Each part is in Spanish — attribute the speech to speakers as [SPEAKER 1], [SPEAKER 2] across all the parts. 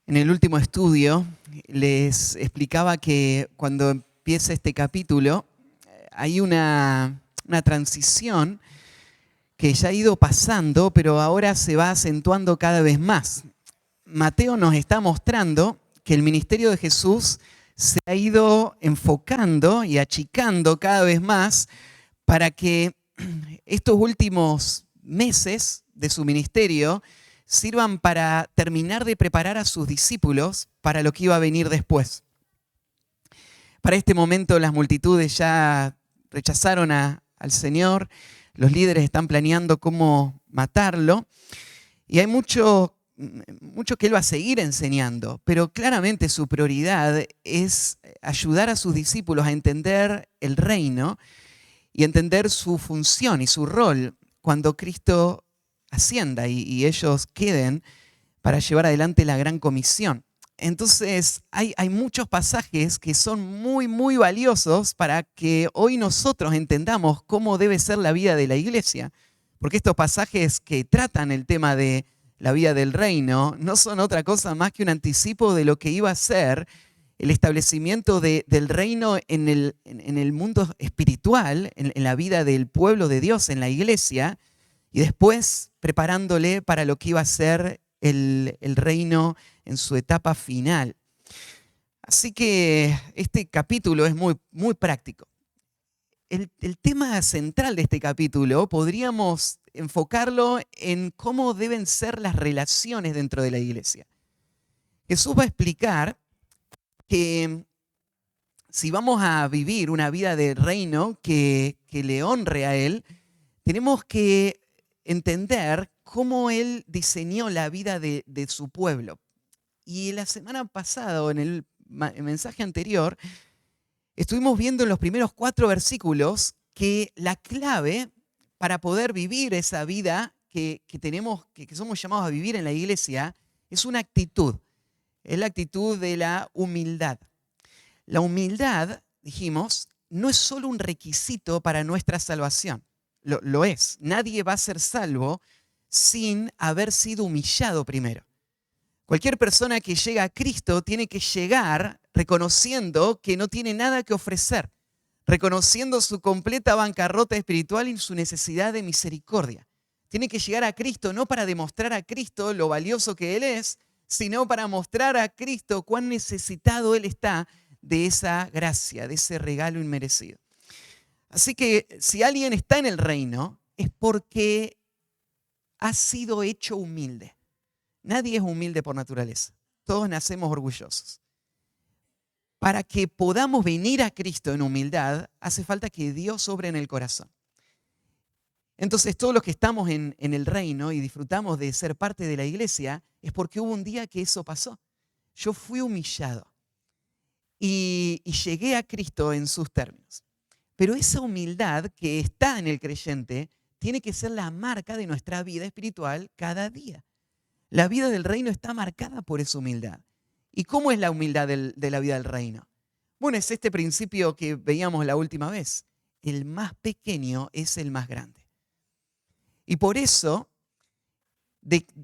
[SPEAKER 1] En el último estudio les explicaba que cuando empieza este capítulo hay una transición que ya ha ido pasando, pero ahora se va acentuando cada vez más. Mateo nos está mostrando que el ministerio de Jesús se ha ido enfocando y achicando cada vez más para que estos últimos meses de su ministerio sirvan para terminar de preparar a sus discípulos para lo que iba a venir después. Para este momento las multitudes ya rechazaron al Señor, los líderes están planeando cómo matarlo y hay mucho que Él va a seguir enseñando, pero claramente su prioridad es ayudar a sus discípulos a entender el reino y entender su función y su rol cuando Cristo ascienda y ellos queden para llevar adelante la gran comisión. Entonces hay muchos pasajes que son muy valiosos para que hoy nosotros entendamos cómo debe ser la vida de la iglesia, porque estos pasajes que tratan el tema de la vida del reino no son otra cosa más que un anticipo de lo que iba a ser el establecimiento del reino en el mundo espiritual, en la vida del pueblo de Dios, en la iglesia, y después preparándole para lo que iba a ser el reino en su etapa final. Así que este capítulo es muy práctico. El tema central de este capítulo podríamos enfocarlo en cómo deben ser las relaciones dentro de la iglesia. Jesús va a explicar que si vamos a vivir una vida de reino que le honre a Él, tenemos que entender cómo Él diseñó la vida de su pueblo. Y la semana pasada, o en el mensaje anterior, estuvimos viendo en los primeros 4 versículos que la clave para poder vivir esa vida que tenemos, que somos llamados a vivir en la iglesia, es una actitud. Es la actitud de la humildad. La humildad, dijimos, no es solo un requisito para nuestra salvación. Lo es. Nadie va a ser salvo sin haber sido humillado primero. Cualquier persona que llega a Cristo tiene que llegar reconociendo que no tiene nada que ofrecer, reconociendo su completa bancarrota espiritual y su necesidad de misericordia. Tiene que llegar a Cristo no para demostrar a Cristo lo valioso que Él es, sino para mostrar a Cristo cuán necesitado Él está de esa gracia, de ese regalo inmerecido. Así que si alguien está en el reino, es porque ha sido hecho humilde. Nadie es humilde por naturaleza. Todos nacemos orgullosos. Para que podamos venir a Cristo en humildad, hace falta que Dios obre en el corazón. Entonces, todos los que estamos en el reino y disfrutamos de ser parte de la iglesia, es porque hubo un día que eso pasó. Yo fui humillado y llegué a Cristo en sus términos. Pero esa humildad que está en el creyente tiene que ser la marca de nuestra vida espiritual cada día. La vida del reino está marcada por esa humildad. ¿Y cómo es la humildad de la vida del reino? Bueno, es este principio que veíamos la última vez. El más pequeño es el más grande. Y por eso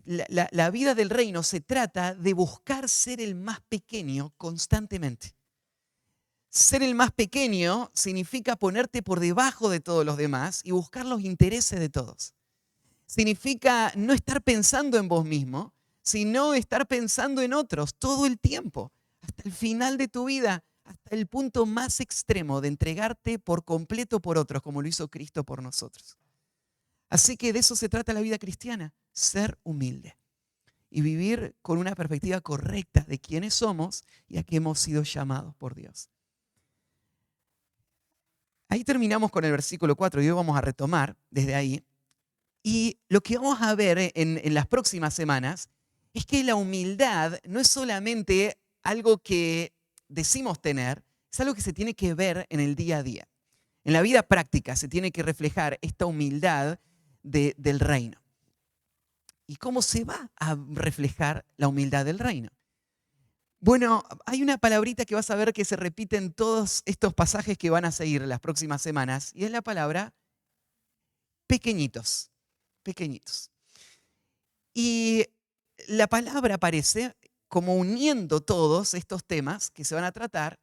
[SPEAKER 1] la vida del reino se trata de buscar ser el más pequeño constantemente. Ser el más pequeño significa ponerte por debajo de todos los demás y buscar los intereses de todos. Significa no estar pensando en vos mismo, sino estar pensando en otros todo el tiempo, hasta el final de tu vida, hasta el punto más extremo de entregarte por completo por otros, como lo hizo Cristo por nosotros. Así que de eso se trata la vida cristiana, ser humilde y vivir con una perspectiva correcta de quiénes somos y a qué hemos sido llamados por Dios. Ahí terminamos con el versículo 4 y hoy vamos a retomar desde ahí. Y lo que vamos a ver en las próximas semanas es que la humildad no es solamente algo que decimos tener, es algo que se tiene que ver en el día a día. En la vida práctica se tiene que reflejar esta humildad del reino. ¿Y cómo se va a reflejar la humildad del reino? Bueno, hay una palabrita que vas a ver que se repite en todos estos pasajes que van a seguir las próximas semanas, y es la palabra pequeñitos. Pequeñitos. Y la palabra aparece como uniendo todos estos temas que se van a tratar,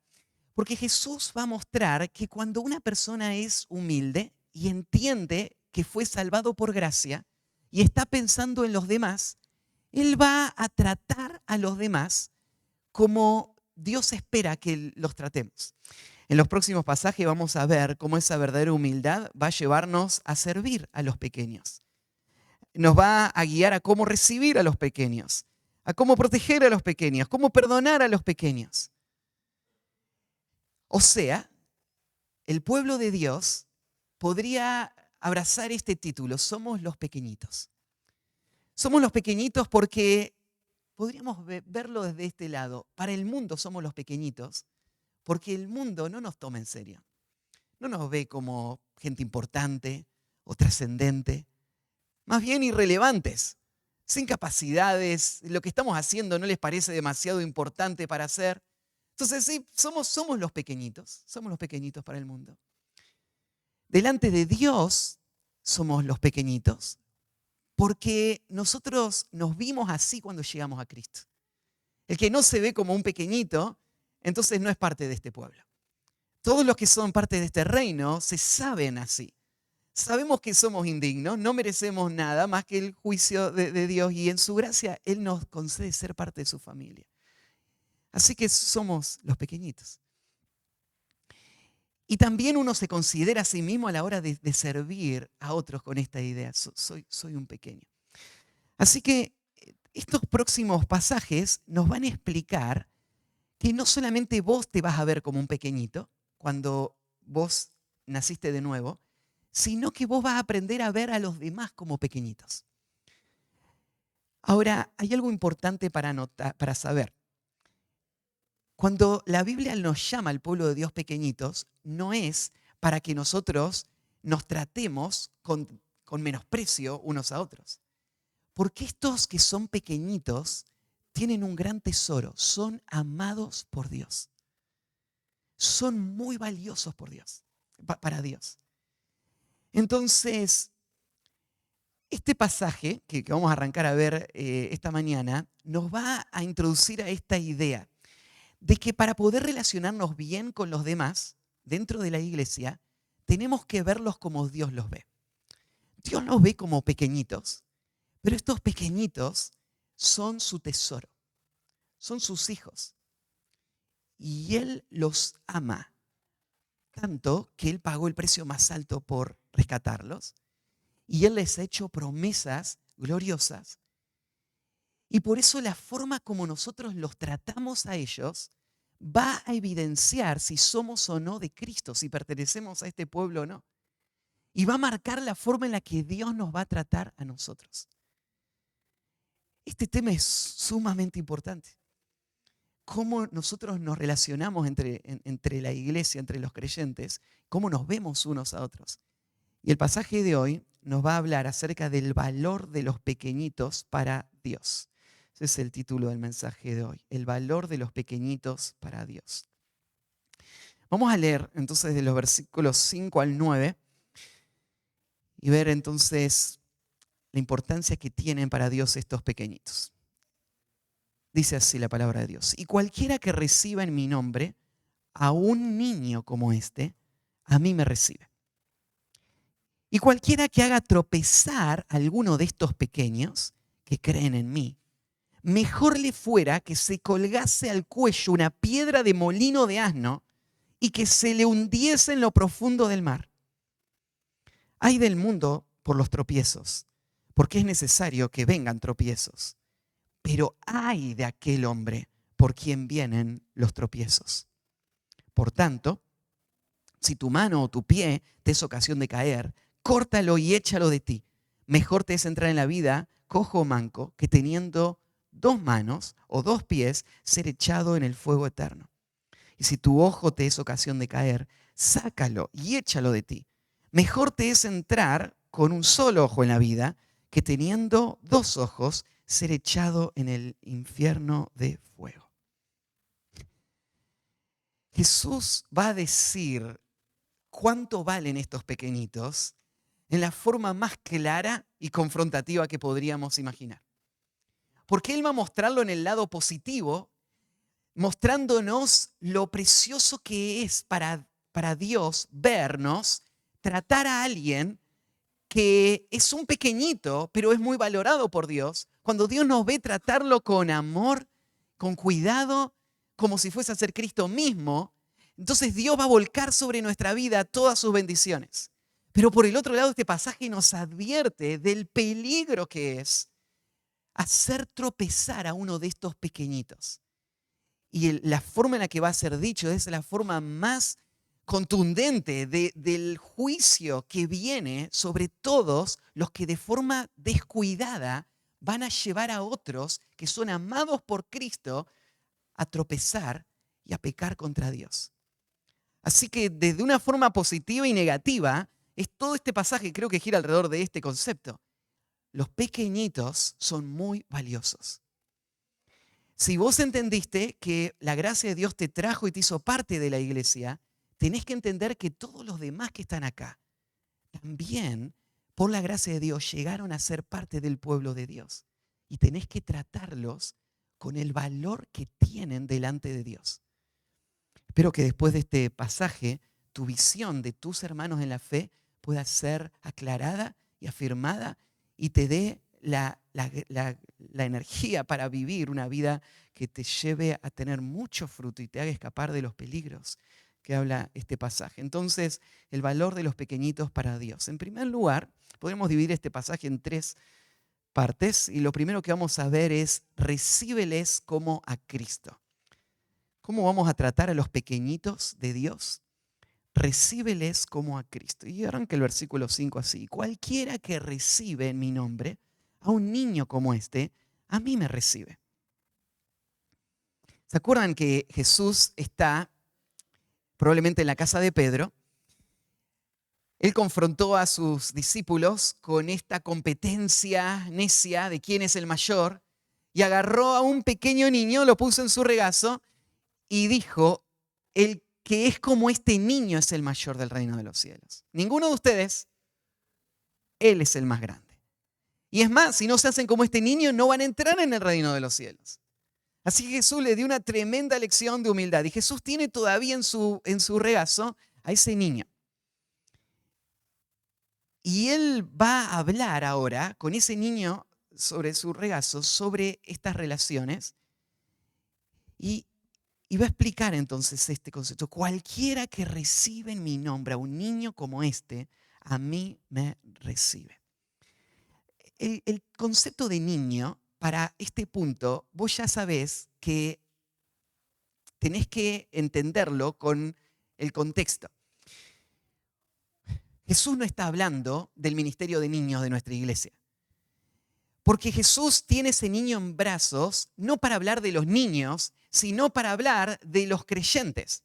[SPEAKER 1] porque Jesús va a mostrar que cuando una persona es humilde y entiende que fue salvado por gracia y está pensando en los demás, él va a tratar a los demás como Dios espera que los tratemos. En los próximos pasajes vamos a ver cómo esa verdadera humildad va a llevarnos a servir a los pequeños. Nos va a guiar a cómo recibir a los pequeños, a cómo proteger a los pequeños, cómo perdonar a los pequeños. O sea, el pueblo de Dios podría abrazar este título: somos los pequeñitos. Somos los pequeñitos porque podríamos verlo desde este lado. Para el mundo somos los pequeñitos porque el mundo no nos toma en serio. No nos ve como gente importante o trascendente, más bien irrelevantes, sin capacidades. Lo que estamos haciendo no les parece demasiado importante para hacer. Entonces sí, somos los pequeñitos para el mundo. Delante de Dios somos los pequeñitos porque nosotros nos vimos así cuando llegamos a Cristo. El que no se ve como un pequeñito, entonces no es parte de este pueblo. Todos los que son parte de este reino se saben así. Sabemos que somos indignos, no merecemos nada más que el juicio de Dios, y en su gracia Él nos concede ser parte de su familia. Así que somos los pequeñitos. Y también uno se considera a sí mismo a la hora de servir a otros con esta idea: soy un pequeño. Así que estos próximos pasajes nos van a explicar que no solamente vos te vas a ver como un pequeñito cuando vos naciste de nuevo, sino que vos vas a aprender a ver a los demás como pequeñitos. Ahora, hay algo importante para saber. Cuando la Biblia nos llama al pueblo de Dios pequeñitos, no es para que nosotros nos tratemos con menosprecio unos a otros. Porque estos que son pequeñitos tienen un gran tesoro, son amados por Dios. Son muy valiosos por Dios, para Dios. Entonces, este pasaje que vamos a arrancar a ver esta mañana nos va a introducir a esta idea de que para poder relacionarnos bien con los demás dentro de la iglesia, tenemos que verlos como Dios los ve. Dios los ve como pequeñitos, pero estos pequeñitos son su tesoro, son sus hijos. Y Él los ama tanto que Él pagó el precio más alto por rescatarlos. Y Él les ha hecho promesas gloriosas. Y por eso la forma como nosotros los tratamos a ellos va a evidenciar si somos o no de Cristo, si pertenecemos a este pueblo o no. Y va a marcar la forma en la que Dios nos va a tratar a nosotros. Este tema es sumamente importante. Cómo nosotros nos relacionamos entre la iglesia, entre los creyentes, cómo nos vemos unos a otros. Y el pasaje de hoy nos va a hablar acerca del valor de los pequeñitos para Dios. Ese es el título del mensaje de hoy: el valor de los pequeñitos para Dios. Vamos a leer entonces de los versículos 5 al 9 y ver entonces la importancia que tienen para Dios estos pequeñitos. Dice así la palabra de Dios: y cualquiera que reciba en mi nombre a un niño como este, a mí me recibe. Y cualquiera que haga tropezar a alguno de estos pequeños que creen en mí, mejor le fuera que se colgase al cuello una piedra de molino de asno y que se le hundiese en lo profundo del mar. Ay del mundo por los tropiezos, porque es necesario que vengan tropiezos. Pero ay de aquel hombre por quien vienen los tropiezos. Por tanto, si tu mano o tu pie te es ocasión de caer, córtalo y échalo de ti. Mejor te es entrar en la vida cojo o manco que teniendo 2 manos o 2 pies ser echado en el fuego eterno. Y si tu ojo te es ocasión de caer, sácalo y échalo de ti. Mejor te es entrar con un solo ojo en la vida que teniendo 2 ojos ser echado en el infierno de fuego. Jesús va a decir cuánto valen estos pequeñitos en la forma más clara y confrontativa que podríamos imaginar. Porque Él va a mostrarlo en el lado positivo, mostrándonos lo precioso que es para Dios vernos, tratar a alguien que es un pequeñito, pero es muy valorado por Dios. Cuando Dios nos ve tratarlo con amor, con cuidado, como si fuese a ser Cristo mismo, entonces Dios va a volcar sobre nuestra vida todas sus bendiciones. Pero por el otro lado, este pasaje nos advierte del peligro que es hacer tropezar a uno de estos pequeñitos. Y la forma en la que va a ser dicho es la forma más contundente del juicio que viene sobre todos los que de forma descuidada van a llevar a otros que son amados por Cristo a tropezar y a pecar contra Dios. Así que desde una forma positiva y negativa, es todo este pasaje creo que gira alrededor de este concepto. Los pequeñitos son muy valiosos. Si vos entendiste que la gracia de Dios te trajo y te hizo parte de la iglesia, tenés que entender que todos los demás que están acá también, por la gracia de Dios, llegaron a ser parte del pueblo de Dios. Y tenés que tratarlos con el valor que tienen delante de Dios. Espero que después de este pasaje, tu visión de tus hermanos en la fe pueda ser aclarada y afirmada y te dé la energía para vivir una vida que te lleve a tener mucho fruto y te haga escapar de los peligros que habla este pasaje. Entonces, el valor de los pequeñitos para Dios. En primer lugar, podemos dividir este pasaje en 3 partes y lo primero que vamos a ver es recíbeles como a Cristo. ¿Cómo vamos a tratar a los pequeñitos de Dios? Recíbeles como a Cristo. Y arranca el versículo 5 así. Cualquiera que recibe en mi nombre a un niño como este, a mí me recibe. ¿Se acuerdan que Jesús está probablemente en la casa de Pedro? Él confrontó a sus discípulos con esta competencia necia de quién es el mayor y agarró a un pequeño niño, lo puso en su regazo y dijo, el que es como este niño es el mayor del reino de los cielos. Ninguno de ustedes, él es el más grande. Y es más, si no se hacen como este niño, no van a entrar en el reino de los cielos. Así que Jesús le dio una tremenda lección de humildad. Y Jesús tiene todavía en su regazo a ese niño. Y él va a hablar ahora con ese niño sobre su regazo, sobre estas relaciones. Y va a explicar entonces este concepto. Cualquiera que recibe en mi nombre a un niño como este, a mí me recibe. El concepto de niño, para este punto, vos ya sabés que tenés que entenderlo con el contexto. Jesús no está hablando del ministerio de niños de nuestra iglesia. Porque Jesús tiene ese niño en brazos, no para hablar de los niños, sino para hablar de los creyentes.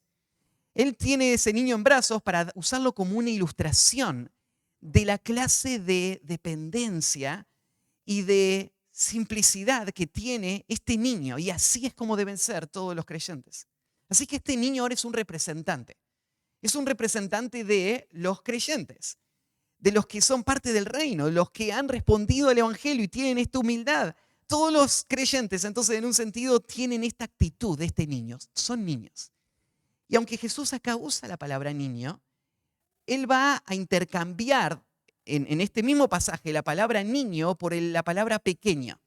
[SPEAKER 1] Él tiene ese niño en brazos para usarlo como una ilustración de la clase de dependencia y de simplicidad que tiene este niño. Y así es como deben ser todos los creyentes. Así que este niño ahora es un representante. Es un representante de los creyentes, de los que son parte del reino, los que han respondido al evangelio y tienen esta humildad. Todos los creyentes, entonces, en un sentido, tienen esta actitud de este niño. Son niños. Y aunque Jesús acá usa la palabra niño, Él va a intercambiar en este mismo pasaje la palabra niño por la palabra pequeño,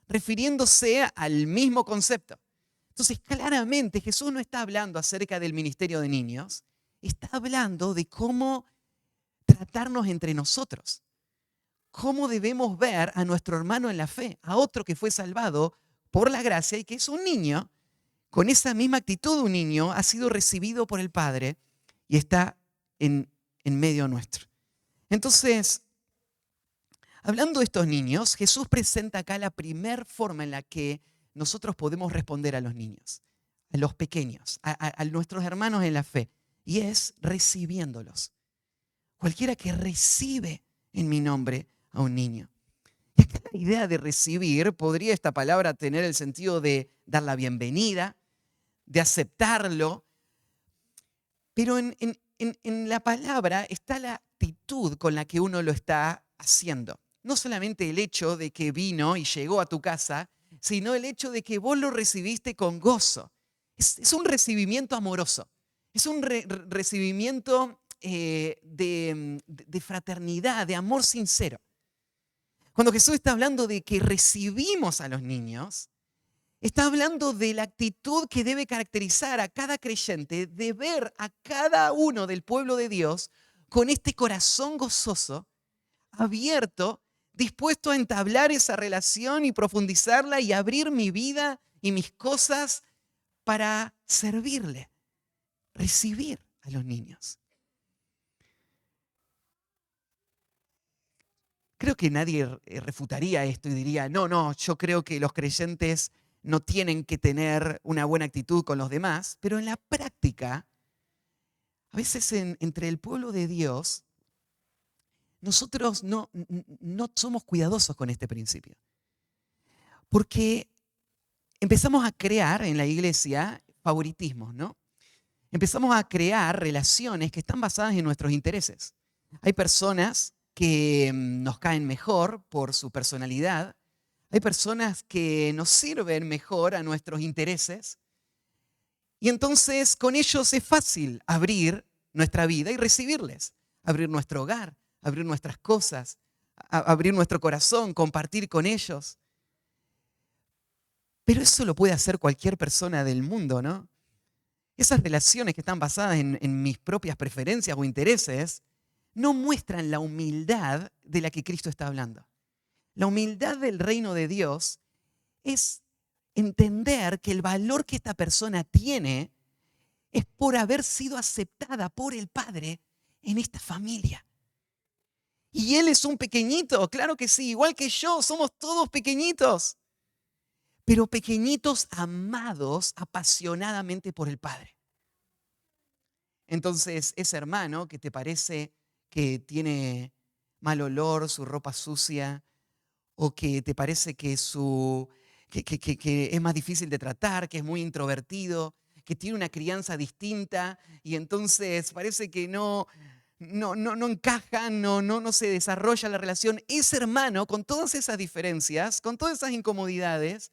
[SPEAKER 1] refiriéndose al mismo concepto. Entonces, claramente, Jesús no está hablando acerca del ministerio de niños, está hablando de cómo tratarnos entre nosotros. Cómo debemos ver a nuestro hermano en la fe, a otro que fue salvado por la gracia y que es un niño, con esa misma actitud de un niño, ha sido recibido por el Padre y está en medio nuestro. Entonces, hablando de estos niños, Jesús presenta acá la primera forma en la que nosotros podemos responder a los niños, a los pequeños, a nuestros hermanos en la fe, y es recibiéndolos. Cualquiera que recibe en mi nombre a un niño. Y acá la idea de recibir, podría esta palabra tener el sentido de dar la bienvenida, de aceptarlo, pero en la palabra está la actitud con la que uno lo está haciendo. No solamente el hecho de que vino y llegó a tu casa, sino el hecho de que vos lo recibiste con gozo. Es un recibimiento amoroso, es un recibimiento de fraternidad, de amor sincero. Cuando Jesús está hablando de que recibimos a los niños, está hablando de la actitud que debe caracterizar a cada creyente, de ver a cada uno del pueblo de Dios con este corazón gozoso, abierto, dispuesto a entablar esa relación y profundizarla y abrir mi vida y mis cosas para servirle, recibir a los niños. Creo que nadie refutaría esto y diría, no, yo creo que los creyentes no tienen que tener una buena actitud con los demás, pero en la práctica, a veces entre el pueblo de Dios, nosotros no somos cuidadosos con este principio. Porque empezamos a crear en la iglesia favoritismos, ¿no? Empezamos a crear relaciones que están basadas en nuestros intereses. Hay personas que nos caen mejor por su personalidad. Hay personas que nos sirven mejor a nuestros intereses. Y entonces con ellos es fácil abrir nuestra vida y recibirles. Abrir nuestro hogar, abrir nuestras cosas, abrir nuestro corazón, compartir con ellos. Pero eso lo puede hacer cualquier persona del mundo, ¿no? Esas relaciones que están basadas en mis propias preferencias o intereses no muestran la humildad de la que Cristo está hablando. La humildad del reino de Dios es entender que el valor que esta persona tiene es por haber sido aceptada por el Padre en esta familia. Y él es un pequeñito, claro que sí, igual que yo, somos todos pequeñitos, pero pequeñitos amados apasionadamente por el Padre. Entonces, ese hermano que te parece que tiene mal olor, su ropa sucia, o que te parece que es más difícil de tratar, que es muy introvertido, que tiene una crianza distinta y entonces parece que no encaja, no se desarrolla la relación. Ese hermano, con todas esas diferencias, con todas esas incomodidades,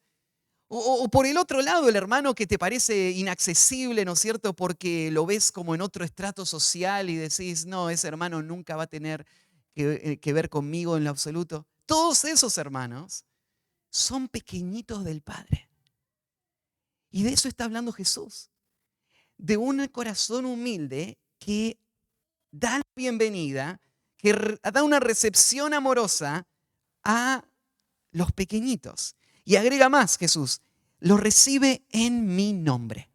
[SPEAKER 1] o por el otro lado, el hermano que te parece inaccesible, ¿no es cierto? Porque lo ves como en otro estrato social y decís, no, ese hermano nunca va a tener que ver conmigo en lo absoluto. Todos esos hermanos son pequeñitos del Padre. Y de eso está hablando Jesús. De un corazón humilde que da la bienvenida, que da una recepción amorosa a los pequeñitos. Y agrega más Jesús, lo recibe en mi nombre.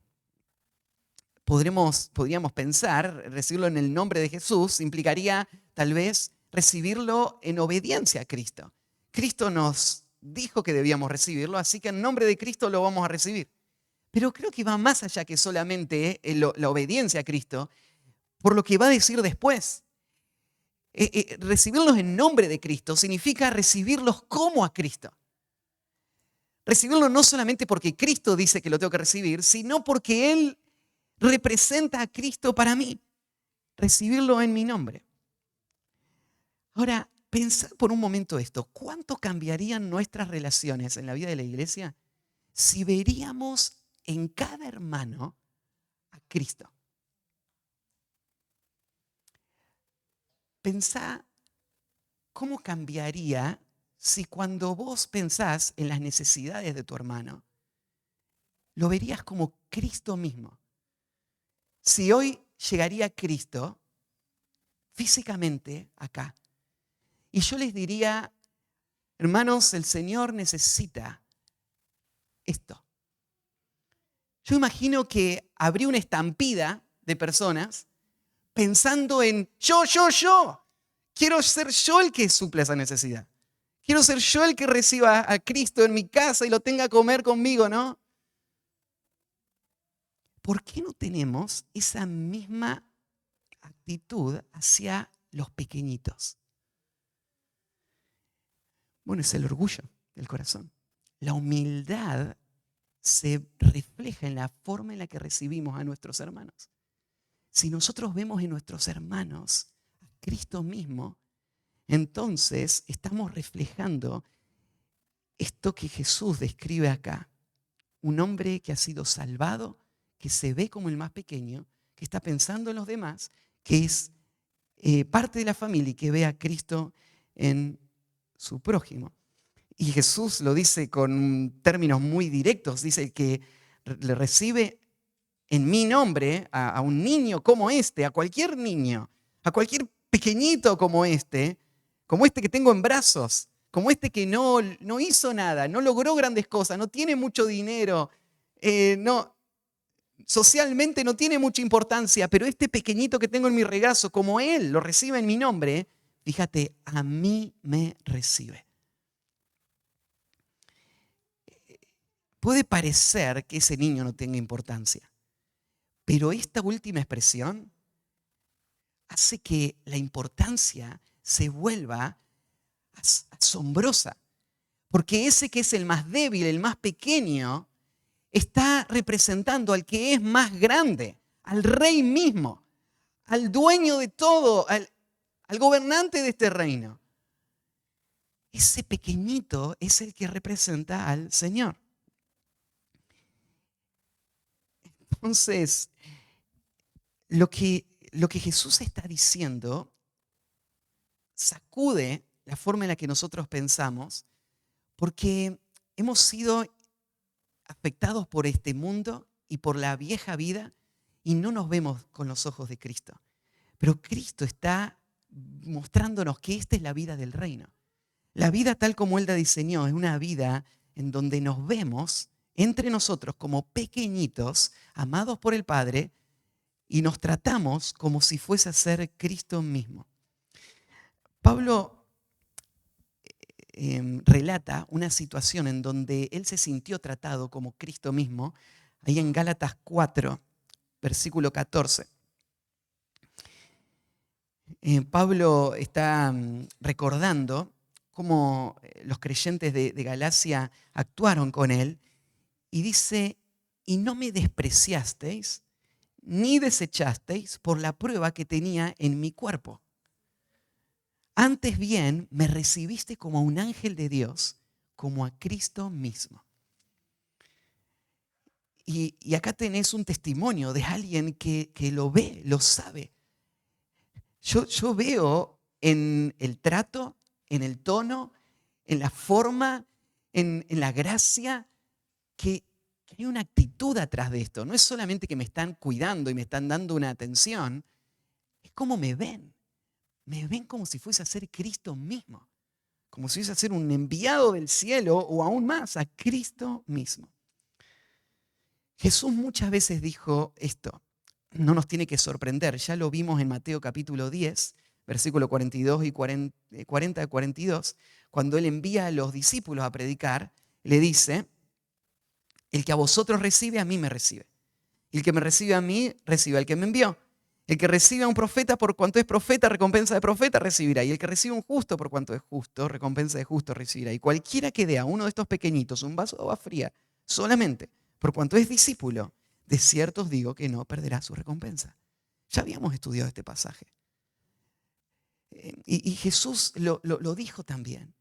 [SPEAKER 1] Podríamos pensar, recibirlo en el nombre de Jesús implicaría tal vez recibirlo en obediencia a Cristo. Cristo nos dijo que debíamos recibirlo, así que en nombre de Cristo lo vamos a recibir. Pero creo que va más allá que solamente la obediencia a Cristo, por lo que va a decir después. Recibirlos en nombre de Cristo significa recibirlos como a Cristo. Recibirlo no solamente porque Cristo dice que lo tengo que recibir, sino porque Él representa a Cristo para mí. Recibirlo en mi nombre. Ahora, pensad por un momento esto. ¿Cuánto cambiarían nuestras relaciones en la vida de la iglesia si veríamos en cada hermano a Cristo? Pensá cómo cambiaría si cuando vos pensás en las necesidades de tu hermano, lo verías como Cristo mismo. Si hoy llegaría Cristo físicamente acá, y yo les diría, hermanos, el Señor necesita esto. Yo imagino que habría una estampida de personas pensando en yo. Quiero ser yo el que suple esa necesidad. Quiero ser yo el que reciba a Cristo en mi casa y lo tenga a comer conmigo, ¿no? ¿Por qué no tenemos esa misma actitud hacia los pequeñitos? Bueno, es el orgullo del corazón. La humildad se refleja en la forma en la que recibimos a nuestros hermanos. Si nosotros vemos en nuestros hermanos a Cristo mismo, entonces estamos reflejando esto que Jesús describe acá, un hombre que ha sido salvado, que se ve como el más pequeño, que está pensando en los demás, que es parte de la familia y que ve a Cristo en su prójimo. Y Jesús lo dice con términos muy directos, dice que le recibe en mi nombre a un niño como este, a cualquier niño, a cualquier pequeñito como este que tengo en brazos, como este que no hizo nada, no logró grandes cosas, no tiene mucho dinero, socialmente no tiene mucha importancia, pero este pequeñito que tengo en mi regazo, como él lo recibe en mi nombre, fíjate, a mí me recibe. Puede parecer que ese niño no tenga importancia, pero esta última expresión hace que la importancia se vuelva asombrosa, porque ese que es el más débil, el más pequeño, está representando al que es más grande, al rey mismo, al dueño de todo, al gobernante de este reino. Ese pequeñito es el que representa al Señor. Entonces, lo que Jesús está diciendo sacude la forma en la que nosotros pensamos, porque hemos sido afectados por este mundo y por la vieja vida y no nos vemos con los ojos de Cristo. Pero Cristo está mostrándonos que esta es la vida del reino. La vida tal como Él la diseñó es una vida en donde nos vemos entre nosotros como pequeñitos, amados por el Padre, y nos tratamos como si fuese a ser Cristo mismo. Pablo relata una situación en donde él se sintió tratado como Cristo mismo, ahí en Gálatas 4, versículo 14. Pablo está recordando cómo los creyentes de Galacia actuaron con él y dice, y no me despreciasteis ni desechasteis por la prueba que tenía en mi cuerpo. Antes bien, me recibiste como a un ángel de Dios, como a Cristo mismo. Y acá tenés un testimonio de alguien que lo ve, lo sabe. Yo veo en el trato, en el tono, en la forma, en la gracia, que hay una actitud atrás de esto. No es solamente que me están cuidando y me están dando una atención, es como me ven. Me ven como si fuese a ser Cristo mismo, como si fuese a ser un enviado del cielo o aún más, a Cristo mismo. Jesús muchas veces dijo esto, no nos tiene que sorprender, ya lo vimos en Mateo capítulo 10, versículo 42 y 40 a 42, cuando Él envía a los discípulos a predicar, le dice, el que a vosotros recibe, a mí me recibe. Y el que me recibe a mí, recibe al que me envió. El que recibe a un profeta por cuanto es profeta, recompensa de profeta recibirá. Y el que recibe a un justo por cuanto es justo, recompensa de justo recibirá. Y cualquiera que dé a uno de estos pequeñitos un vaso de agua fría, solamente por cuanto es discípulo, de cierto os digo que no perderá su recompensa. Ya habíamos estudiado este pasaje. Y Jesús lo dijo también.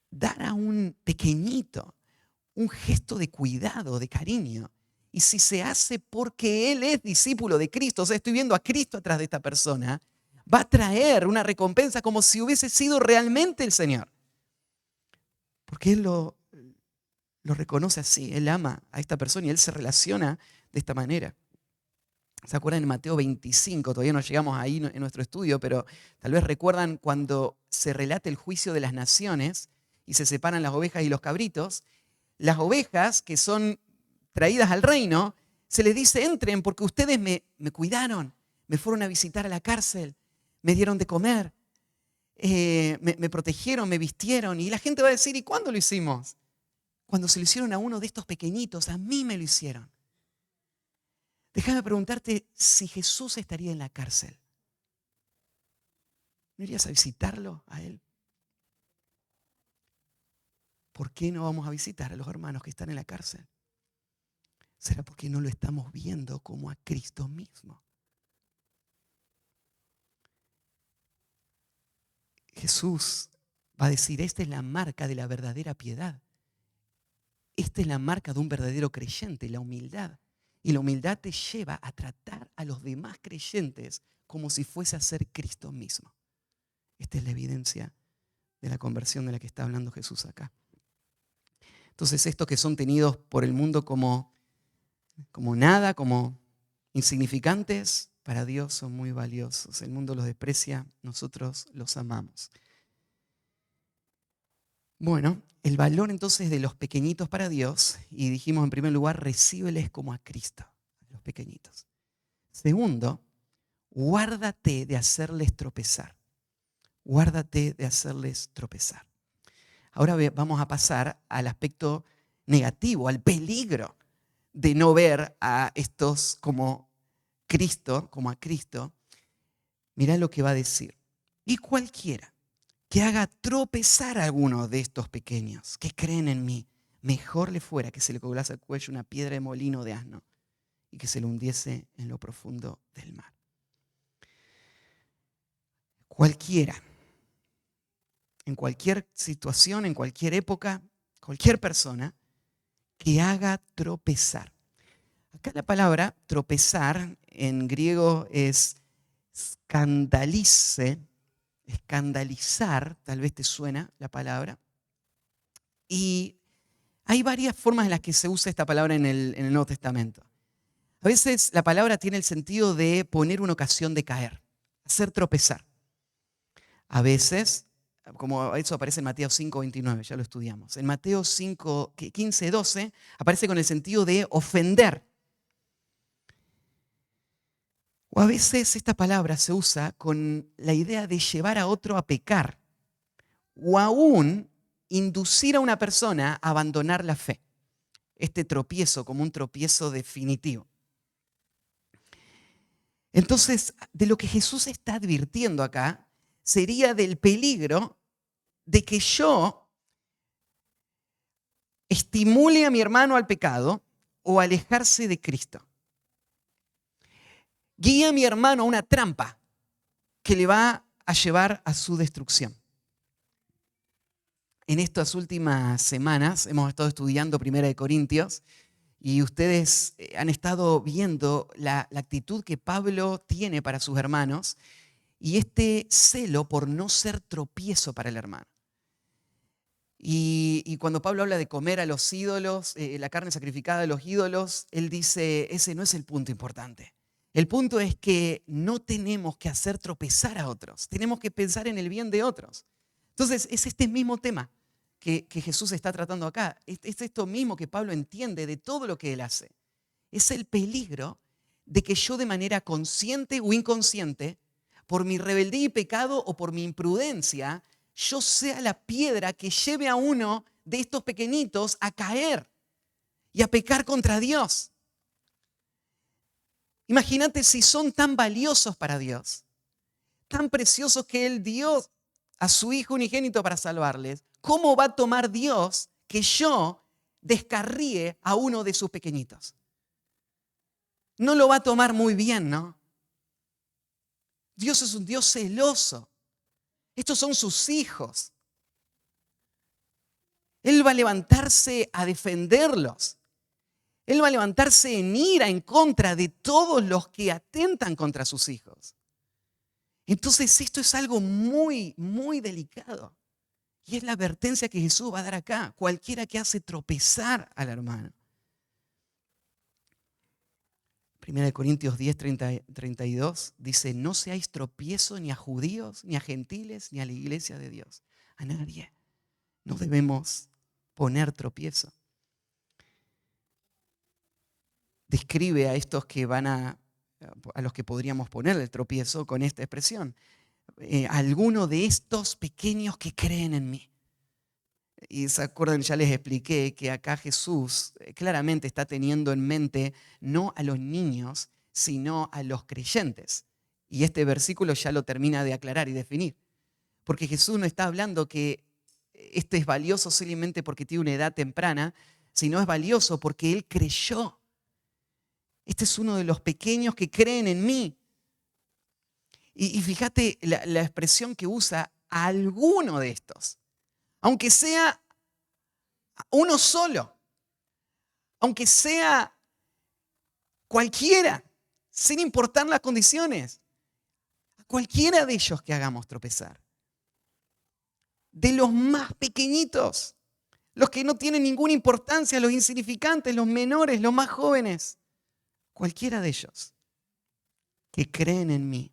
[SPEAKER 1] Dar a un pequeñito un gesto de cuidado, de cariño. Y si se hace porque Él es discípulo de Cristo, o sea, estoy viendo a Cristo atrás de esta persona, va a traer una recompensa como si hubiese sido realmente el Señor. Porque Él lo reconoce así, Él ama a esta persona y Él se relaciona de esta manera. ¿Se acuerdan en Mateo 25? Todavía no llegamos ahí en nuestro estudio, pero tal vez recuerdan cuando se relata el juicio de las naciones y se separan las ovejas y los cabritos. Las ovejas que son traídas al reino, se les dice, entren porque ustedes me cuidaron, me fueron a visitar a la cárcel, me dieron de comer, me protegieron, me vistieron. Y la gente va a decir, ¿y cuándo lo hicimos? Cuando se lo hicieron a uno de estos pequeñitos, a mí me lo hicieron. Déjame preguntarte si Jesús estaría en la cárcel. ¿No irías a visitarlo a él? ¿Por qué no vamos a visitar a los hermanos que están en la cárcel? ¿Será porque no lo estamos viendo como a Cristo mismo? Jesús va a decir, esta es la marca de la verdadera piedad. Esta es la marca de un verdadero creyente, la humildad. Y la humildad te lleva a tratar a los demás creyentes como si fuese a ser Cristo mismo. Esta es la evidencia de la conversión de la que está hablando Jesús acá. Entonces, estos que son tenidos por el mundo como nada, como insignificantes, para Dios son muy valiosos. El mundo los desprecia, nosotros los amamos. Bueno, el valor entonces de los pequeñitos para Dios, y dijimos en primer lugar, recíbeles como a Cristo, a los pequeñitos. Segundo, guárdate de hacerles tropezar. Guárdate de hacerles tropezar. Ahora vamos a pasar al aspecto negativo, al peligro de no ver a estos como Cristo, como a Cristo. Mirá lo que va a decir. Y cualquiera que haga tropezar a alguno de estos pequeños que creen en mí, mejor le fuera que se le colgase al cuello una piedra de molino de asno y que se lo hundiese en lo profundo del mar. Cualquiera, en cualquier situación, en cualquier época, cualquier persona que haga tropezar. Acá la palabra tropezar en griego es escandalizar, tal vez te suena la palabra. Y hay varias formas en las que se usa esta palabra en el Nuevo Testamento. A veces la palabra tiene el sentido de poner una ocasión de caer, hacer tropezar. A veces, como eso aparece en Mateo 5:29, ya lo estudiamos. En Mateo 5:15-12 aparece con el sentido de ofender. O a veces esta palabra se usa con la idea de llevar a otro a pecar o aún inducir a una persona a abandonar la fe. Este tropiezo como un tropiezo definitivo. Entonces, de lo que Jesús está advirtiendo acá sería del peligro de que yo estimule a mi hermano al pecado o alejarse de Cristo. Guía a mi hermano a una trampa que le va a llevar a su destrucción. En estas últimas semanas hemos estado estudiando 1 Corintios y ustedes han estado viendo la actitud que Pablo tiene para sus hermanos y este celo por no ser tropiezo para el hermano. Y cuando Pablo habla de comer a los ídolos, la carne sacrificada a los ídolos, él dice, ese no es el punto importante. El punto es que no tenemos que hacer tropezar a otros, tenemos que pensar en el bien de otros. Entonces, es este mismo tema que Jesús está tratando acá. Es esto mismo que Pablo entiende de todo lo que él hace. Es el peligro de que yo de manera consciente o inconsciente, por mi rebeldía y pecado o por mi imprudencia, yo sea la piedra que lleve a uno de estos pequeñitos a caer y a pecar contra Dios. Imagínate si son tan valiosos para Dios, tan preciosos que Él dio a su Hijo unigénito para salvarles. ¿Cómo va a tomar Dios que yo descarríe a uno de sus pequeñitos? No lo va a tomar muy bien, ¿no? Dios es un Dios celoso. Estos son sus hijos. Él va a levantarse a defenderlos. Él va a levantarse en ira en contra de todos los que atentan contra sus hijos. Entonces esto es algo muy, muy delicado. Y es la advertencia que Jesús va a dar acá. Cualquiera que hace tropezar al hermano. 1 Corintios 10:32 dice, no seáis tropiezo ni a judíos, ni a gentiles, ni a la iglesia de Dios. A nadie. No debemos poner tropiezo. Describe a estos que a los que podríamos poner el tropiezo con esta expresión. Alguno de estos pequeños que creen en mí. Y se acuerdan, ya les expliqué que acá Jesús claramente está teniendo en mente no a los niños, sino a los creyentes. Y este versículo ya lo termina de aclarar y definir. Porque Jesús no está hablando que este es valioso solamente porque tiene una edad temprana, sino es valioso porque Él creyó. Este es uno de los pequeños que creen en mí. Y fíjate la expresión que usa, a alguno de estos. aunque sea uno solo, aunque sea cualquiera, sin importar las condiciones, a cualquiera de ellos que hagamos tropezar. De los más pequeñitos, los que no tienen ninguna importancia, los insignificantes, los menores, los más jóvenes, cualquiera de ellos que creen en mí.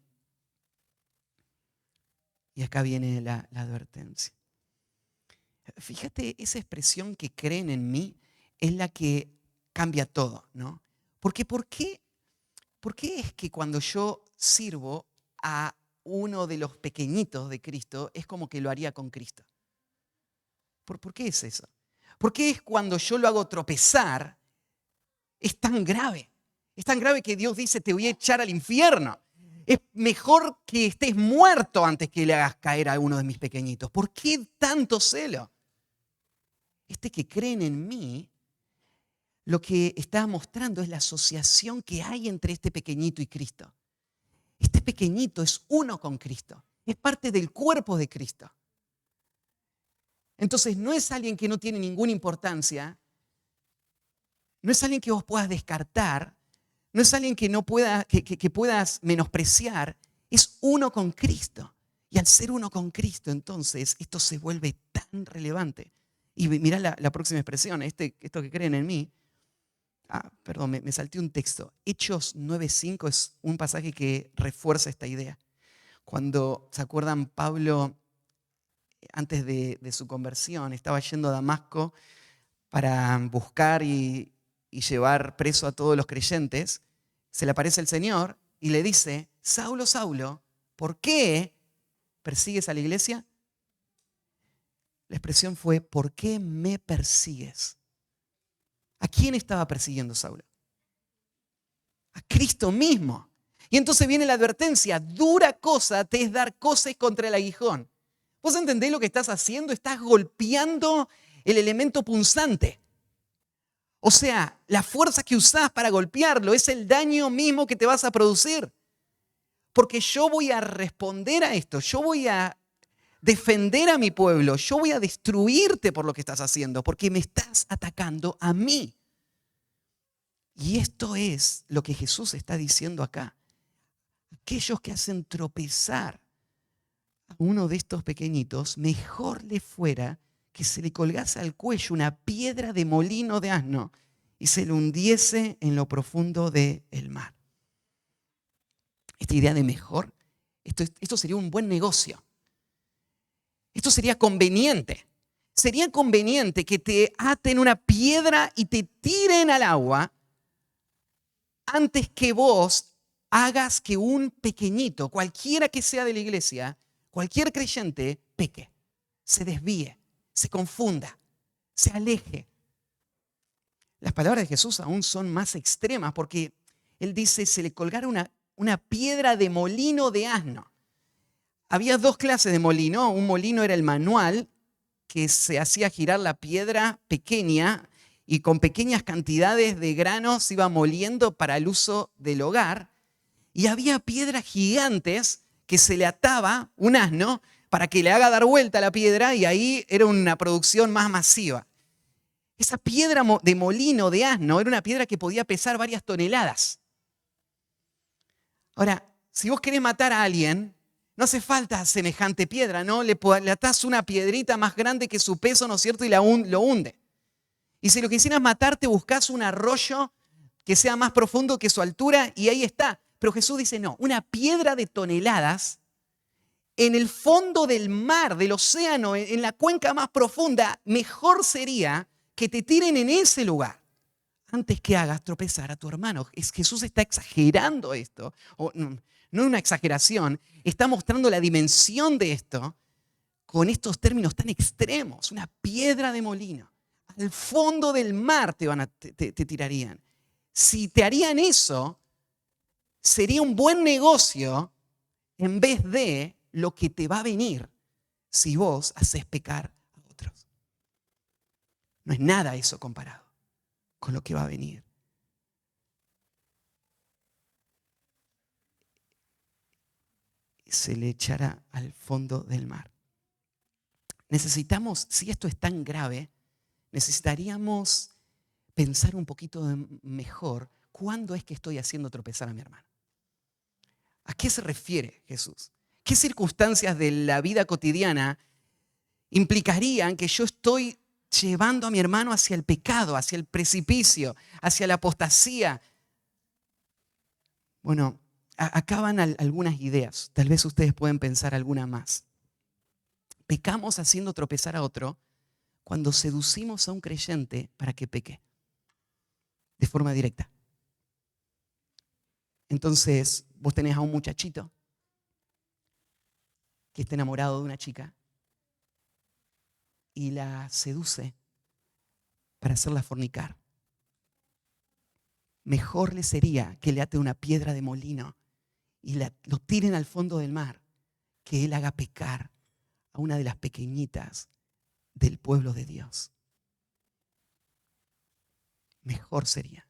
[SPEAKER 1] Y acá viene la advertencia. Fíjate, esa expresión que creen en mí es la que cambia todo, ¿no? Porque ¿por qué es que cuando yo sirvo a uno de los pequeñitos de Cristo es como que lo haría con Cristo? ¿Por qué es eso? ¿Por qué es cuando yo lo hago tropezar es tan grave? Es tan grave que Dios dice, te voy a echar al infierno. Es mejor que estés muerto antes que le hagas caer a uno de mis pequeñitos. ¿Por qué tanto celo? Que creen en mí, lo que está mostrando es la asociación que hay entre este pequeñito y Cristo. Este pequeñito es uno con Cristo. Es parte del cuerpo de Cristo. Entonces no es alguien que no tiene ninguna importancia. No es alguien que vos puedas descartar. No es alguien que puedas menospreciar. Es uno con Cristo. Y al ser uno con Cristo, entonces, esto se vuelve tan relevante. Y mirá la próxima expresión, esto que creen en mí. Perdón, me salté un texto. Hechos 9:5 es un pasaje que refuerza esta idea. Cuando, ¿se acuerdan? Pablo, antes de su conversión, estaba yendo a Damasco para buscar y llevar preso a todos los creyentes. Se le aparece el Señor y le dice, Saulo, Saulo, ¿por qué persigues a la iglesia? La expresión fue, ¿por qué me persigues? ¿A quién estaba persiguiendo Saulo? A Cristo mismo. Y entonces viene la advertencia, dura cosa te es dar coces contra el aguijón. ¿Vos entendés lo que estás haciendo? Estás golpeando el elemento punzante. O sea, la fuerza que usás para golpearlo es el daño mismo que te vas a producir. Porque yo voy a responder a esto, yo voy a defender a mi pueblo, yo voy a destruirte por lo que estás haciendo, porque me estás atacando a mí. Y esto es lo que Jesús está diciendo acá. Aquellos que hacen tropezar a uno de estos pequeñitos, mejor le fuera que se le colgase al cuello una piedra de molino de asno y se lo hundiese en lo profundo del mar. Esta idea de mejor, esto sería un buen negocio. Esto sería conveniente. Sería conveniente que te aten una piedra y te tiren al agua antes que vos hagas que un pequeñito, cualquiera que sea de la iglesia, cualquier creyente, peque, se desvíe, se confunda, se aleje. Las palabras de Jesús aún son más extremas porque Él dice, se le colgara una piedra de molino de asno. Había dos clases de molino. Un molino era el manual, que se hacía girar la piedra pequeña y con pequeñas cantidades de granos se iba moliendo para el uso del hogar. Y había piedras gigantes que se le ataba un asno para que le haga dar vuelta a la piedra y ahí era una producción más masiva. Esa piedra de molino de asno era una piedra que podía pesar varias toneladas. Ahora, si vos querés matar a alguien, no hace falta semejante piedra, ¿no? Le atás una piedrita más grande que su peso, ¿no es cierto? Y lo hunde. Y si lo quisieras matar, te buscas un arroyo que sea más profundo que su altura y ahí está. Pero Jesús dice, no, una piedra de toneladas en el fondo del mar, del océano, en la cuenca más profunda, mejor sería que te tiren en ese lugar antes que hagas tropezar a tu hermano. Jesús está exagerando esto, o no una exageración, está mostrando la dimensión de esto con estos términos tan extremos. Una piedra de molino. Al fondo del mar te tirarían. Si te harían eso, sería un buen negocio en vez de lo que te va a venir si vos haces pecar a otros. No es nada eso comparado con lo que va a venir. Se le echará al fondo del mar. necesitamos, si esto es tan grave, necesitaríamos pensar un poquito mejor cuándo es que estoy haciendo tropezar a mi hermano. ¿A qué se refiere Jesús? ¿Qué circunstancias de la vida cotidiana implicarían que yo estoy llevando a mi hermano hacia el pecado, hacia el precipicio, hacia la apostasía? Bueno, acá van algunas ideas. Tal vez ustedes pueden pensar alguna más. Pecamos haciendo tropezar a otro cuando seducimos a un creyente para que peque de forma directa. Entonces, vos tenés a un muchachito que está enamorado de una chica y la seduce para hacerla fornicar. Mejor le sería que le ate una piedra de molino y lo tiren al fondo del mar, que él haga pecar a una de las pequeñitas del pueblo de Dios. Mejor sería.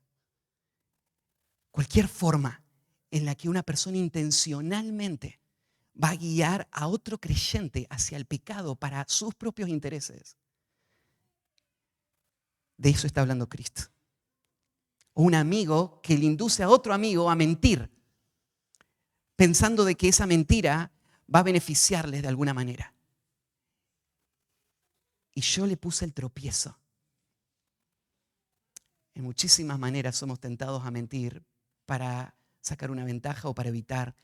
[SPEAKER 1] Cualquier forma en la que una persona intencionalmente va a guiar a otro creyente hacia el pecado para sus propios intereses. De eso está hablando Cristo. O un amigo que le induce a otro amigo a mentir, pensando de que esa mentira va a beneficiarles de alguna manera. Y yo le puse el tropiezo. En muchísimas maneras somos tentados a mentir para sacar una ventaja o para evitar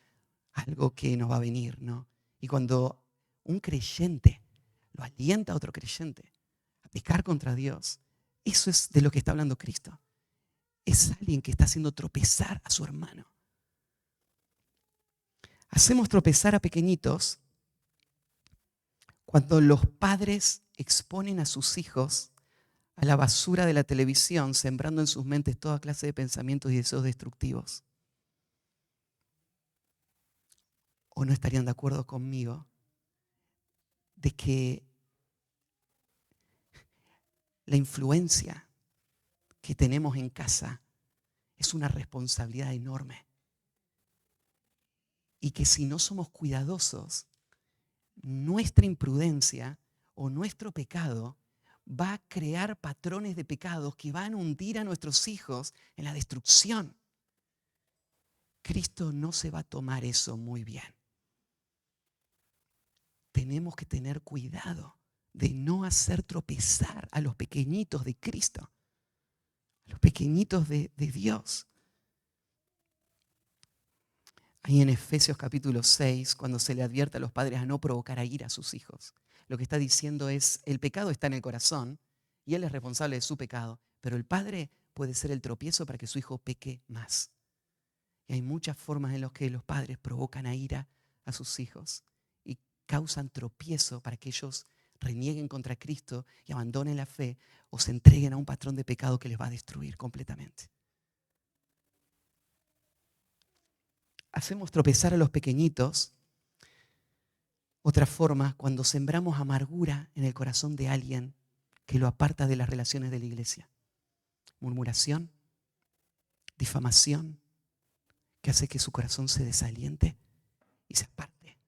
[SPEAKER 1] algo que nos va a venir, ¿no? Y cuando un creyente lo alienta a otro creyente a pecar contra Dios, eso es de lo que está hablando Cristo. Es alguien que está haciendo tropezar a su hermano. Hacemos tropezar a pequeñitos cuando los padres exponen a sus hijos a la basura de la televisión, sembrando en sus mentes toda clase de pensamientos y deseos destructivos. ¿O no estarían de acuerdo conmigo de que la influencia que tenemos en casa es una responsabilidad enorme? Y que si no somos cuidadosos, nuestra imprudencia o nuestro pecado va a crear patrones de pecados que van a hundir a nuestros hijos en la destrucción. Cristo no se va a tomar eso muy bien. Tenemos que tener cuidado de no hacer tropezar a los pequeñitos de Cristo, a los pequeñitos de Dios. Ahí en Efesios capítulo 6, cuando se le advierte a los padres a no provocar a ira a sus hijos, lo que está diciendo es, el pecado está en el corazón y él es responsable de su pecado, pero el padre puede ser el tropiezo para que su hijo peque más. Y hay muchas formas en las que los padres provocan a ira a sus hijos y causan tropiezo para que ellos renieguen contra Cristo y abandonen la fe o se entreguen a un patrón de pecado que les va a destruir completamente. Hacemos tropezar a los pequeñitos. Otra forma, cuando sembramos amargura en el corazón de alguien que lo aparta de las relaciones de la iglesia. Murmuración, difamación, que hace que su corazón se desaliente y se aparte.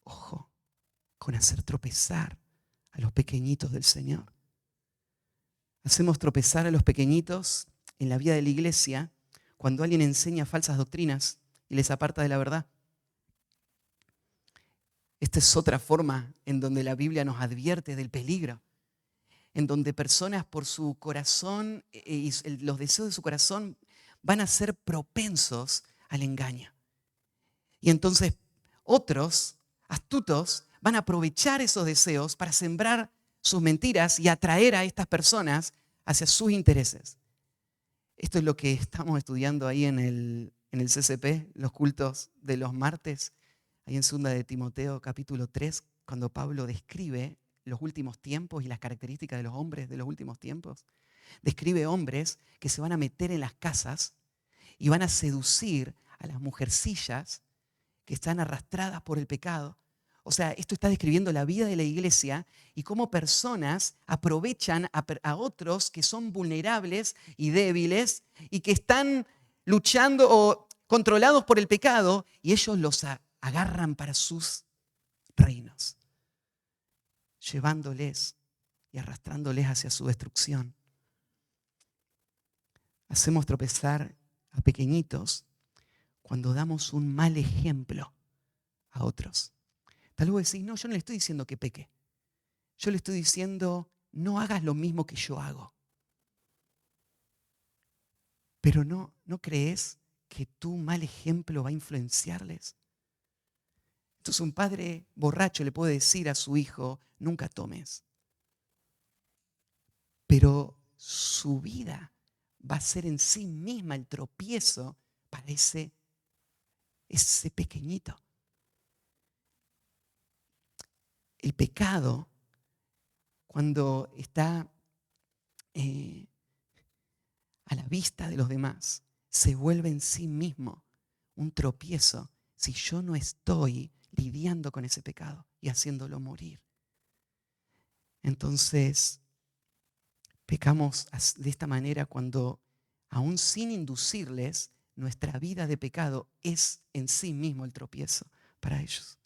[SPEAKER 1] Ojo con hacer tropezar a los pequeñitos del Señor. Hacemos tropezar a los pequeñitos en la vida de la iglesia cuando alguien enseña falsas doctrinas y les aparta de la verdad. Esta es otra forma en donde la Biblia nos advierte del peligro, en donde personas por su corazón y los deseos de su corazón van a ser propensos al engaño. Y entonces otros, astutos, van a aprovechar esos deseos para sembrar sus mentiras y atraer a estas personas hacia sus intereses. Esto es lo que estamos estudiando ahí en el CCP, los cultos de los martes, ahí en 2 de Timoteo capítulo 3, cuando Pablo describe los últimos tiempos y las características de los hombres de los últimos tiempos. Describe hombres que se van a meter en las casas y van a seducir a las mujercillas que están arrastradas por el pecado. O sea, esto está describiendo la vida de la iglesia y cómo personas aprovechan a otros que son vulnerables y débiles y que están luchando o controlados por el pecado y ellos los agarran para sus reinos, llevándoles y arrastrándoles hacia su destrucción. Hacemos tropezar a pequeñitos cuando damos un mal ejemplo a otros. Tal vez decís, no, yo no le estoy diciendo que peque. Yo le estoy diciendo, no hagas lo mismo que yo hago. Pero ¿no crees que tu mal ejemplo va a influenciarles? Entonces un padre borracho le puede decir a su hijo, nunca tomes. Pero su vida va a ser en sí misma el tropiezo para ese pequeñito. El pecado, cuando está a la vista de los demás, se vuelve en sí mismo un tropiezo si yo no estoy lidiando con ese pecado y haciéndolo morir. Entonces, pecamos de esta manera cuando, aún sin inducirles, nuestra vida de pecado es en sí mismo el tropiezo para ellos.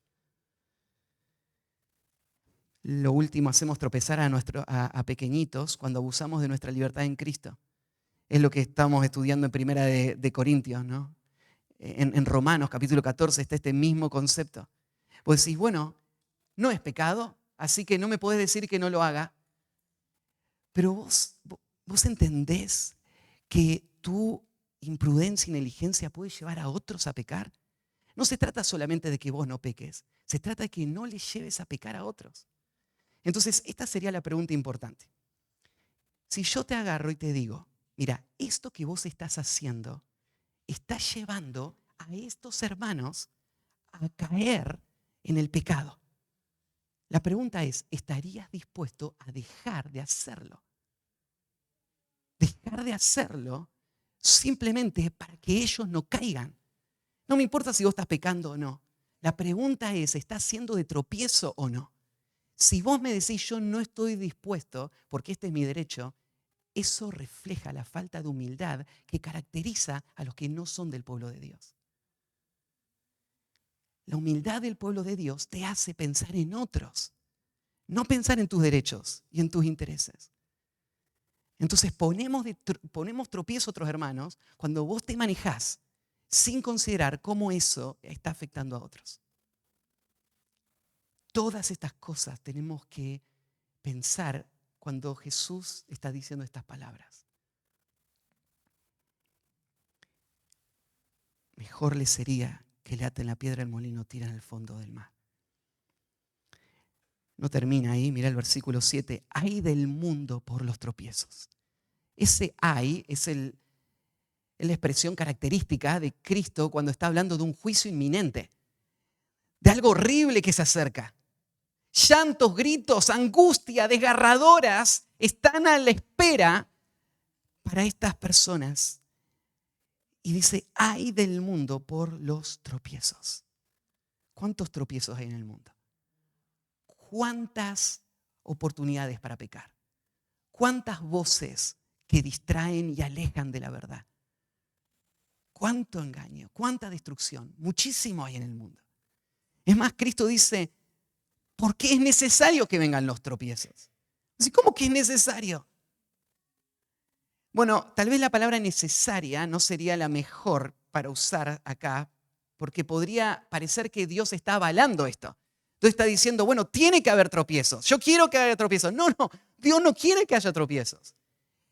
[SPEAKER 1] Lo último, hacemos tropezar a pequeñitos cuando abusamos de nuestra libertad en Cristo. Es lo que estamos estudiando en Primera de Corintios, ¿no? En Romanos capítulo 14 está este mismo concepto. Vos decís, bueno, no es pecado, así que no me podés decir que no lo haga. Pero vos entendés que tu imprudencia y negligencia puede llevar a otros a pecar. No se trata solamente de que vos no peques, se trata de que no le lleves a pecar a otros. Entonces, esta sería la pregunta importante. Si yo te agarro y te digo, mira, esto que vos estás haciendo está llevando a estos hermanos a caer en el pecado. La pregunta es, ¿estarías dispuesto a dejar de hacerlo? Dejar de hacerlo simplemente para que ellos no caigan. No me importa si vos estás pecando o no. La pregunta es, ¿estás siendo de tropiezo o no? Si vos me decís, yo no estoy dispuesto, porque este es mi derecho, eso refleja la falta de humildad que caracteriza a los que no son del pueblo de Dios. La humildad del pueblo de Dios te hace pensar en otros, no pensar en tus derechos y en tus intereses. Entonces ponemos tropiezo a otros hermanos cuando vos te manejás sin considerar cómo eso está afectando a otros. Todas estas cosas tenemos que pensar cuando Jesús está diciendo estas palabras. Mejor le sería que le aten la piedra del molino, tiran al fondo del mar. No termina ahí, mira el versículo 7. Ay del mundo por los tropiezos. Ese ay es la expresión característica de Cristo cuando está hablando de un juicio inminente, de algo horrible que se acerca. Llantos, gritos, angustia, desgarradoras están a la espera para estas personas. Y dice, ay del mundo por los tropiezos. ¿Cuántos tropiezos hay en el mundo? ¿Cuántas oportunidades para pecar? ¿Cuántas voces que distraen y alejan de la verdad? ¿Cuánto engaño? ¿Cuánta destrucción? Muchísimo hay en el mundo. Es más, Cristo dice, ¿por qué es necesario que vengan los tropiezos? ¿Cómo que es necesario? Bueno, tal vez la palabra necesaria no sería la mejor para usar acá, porque podría parecer que Dios está avalando esto. Entonces está diciendo, bueno, tiene que haber tropiezos. Yo quiero que haya tropiezos. No, Dios no quiere que haya tropiezos.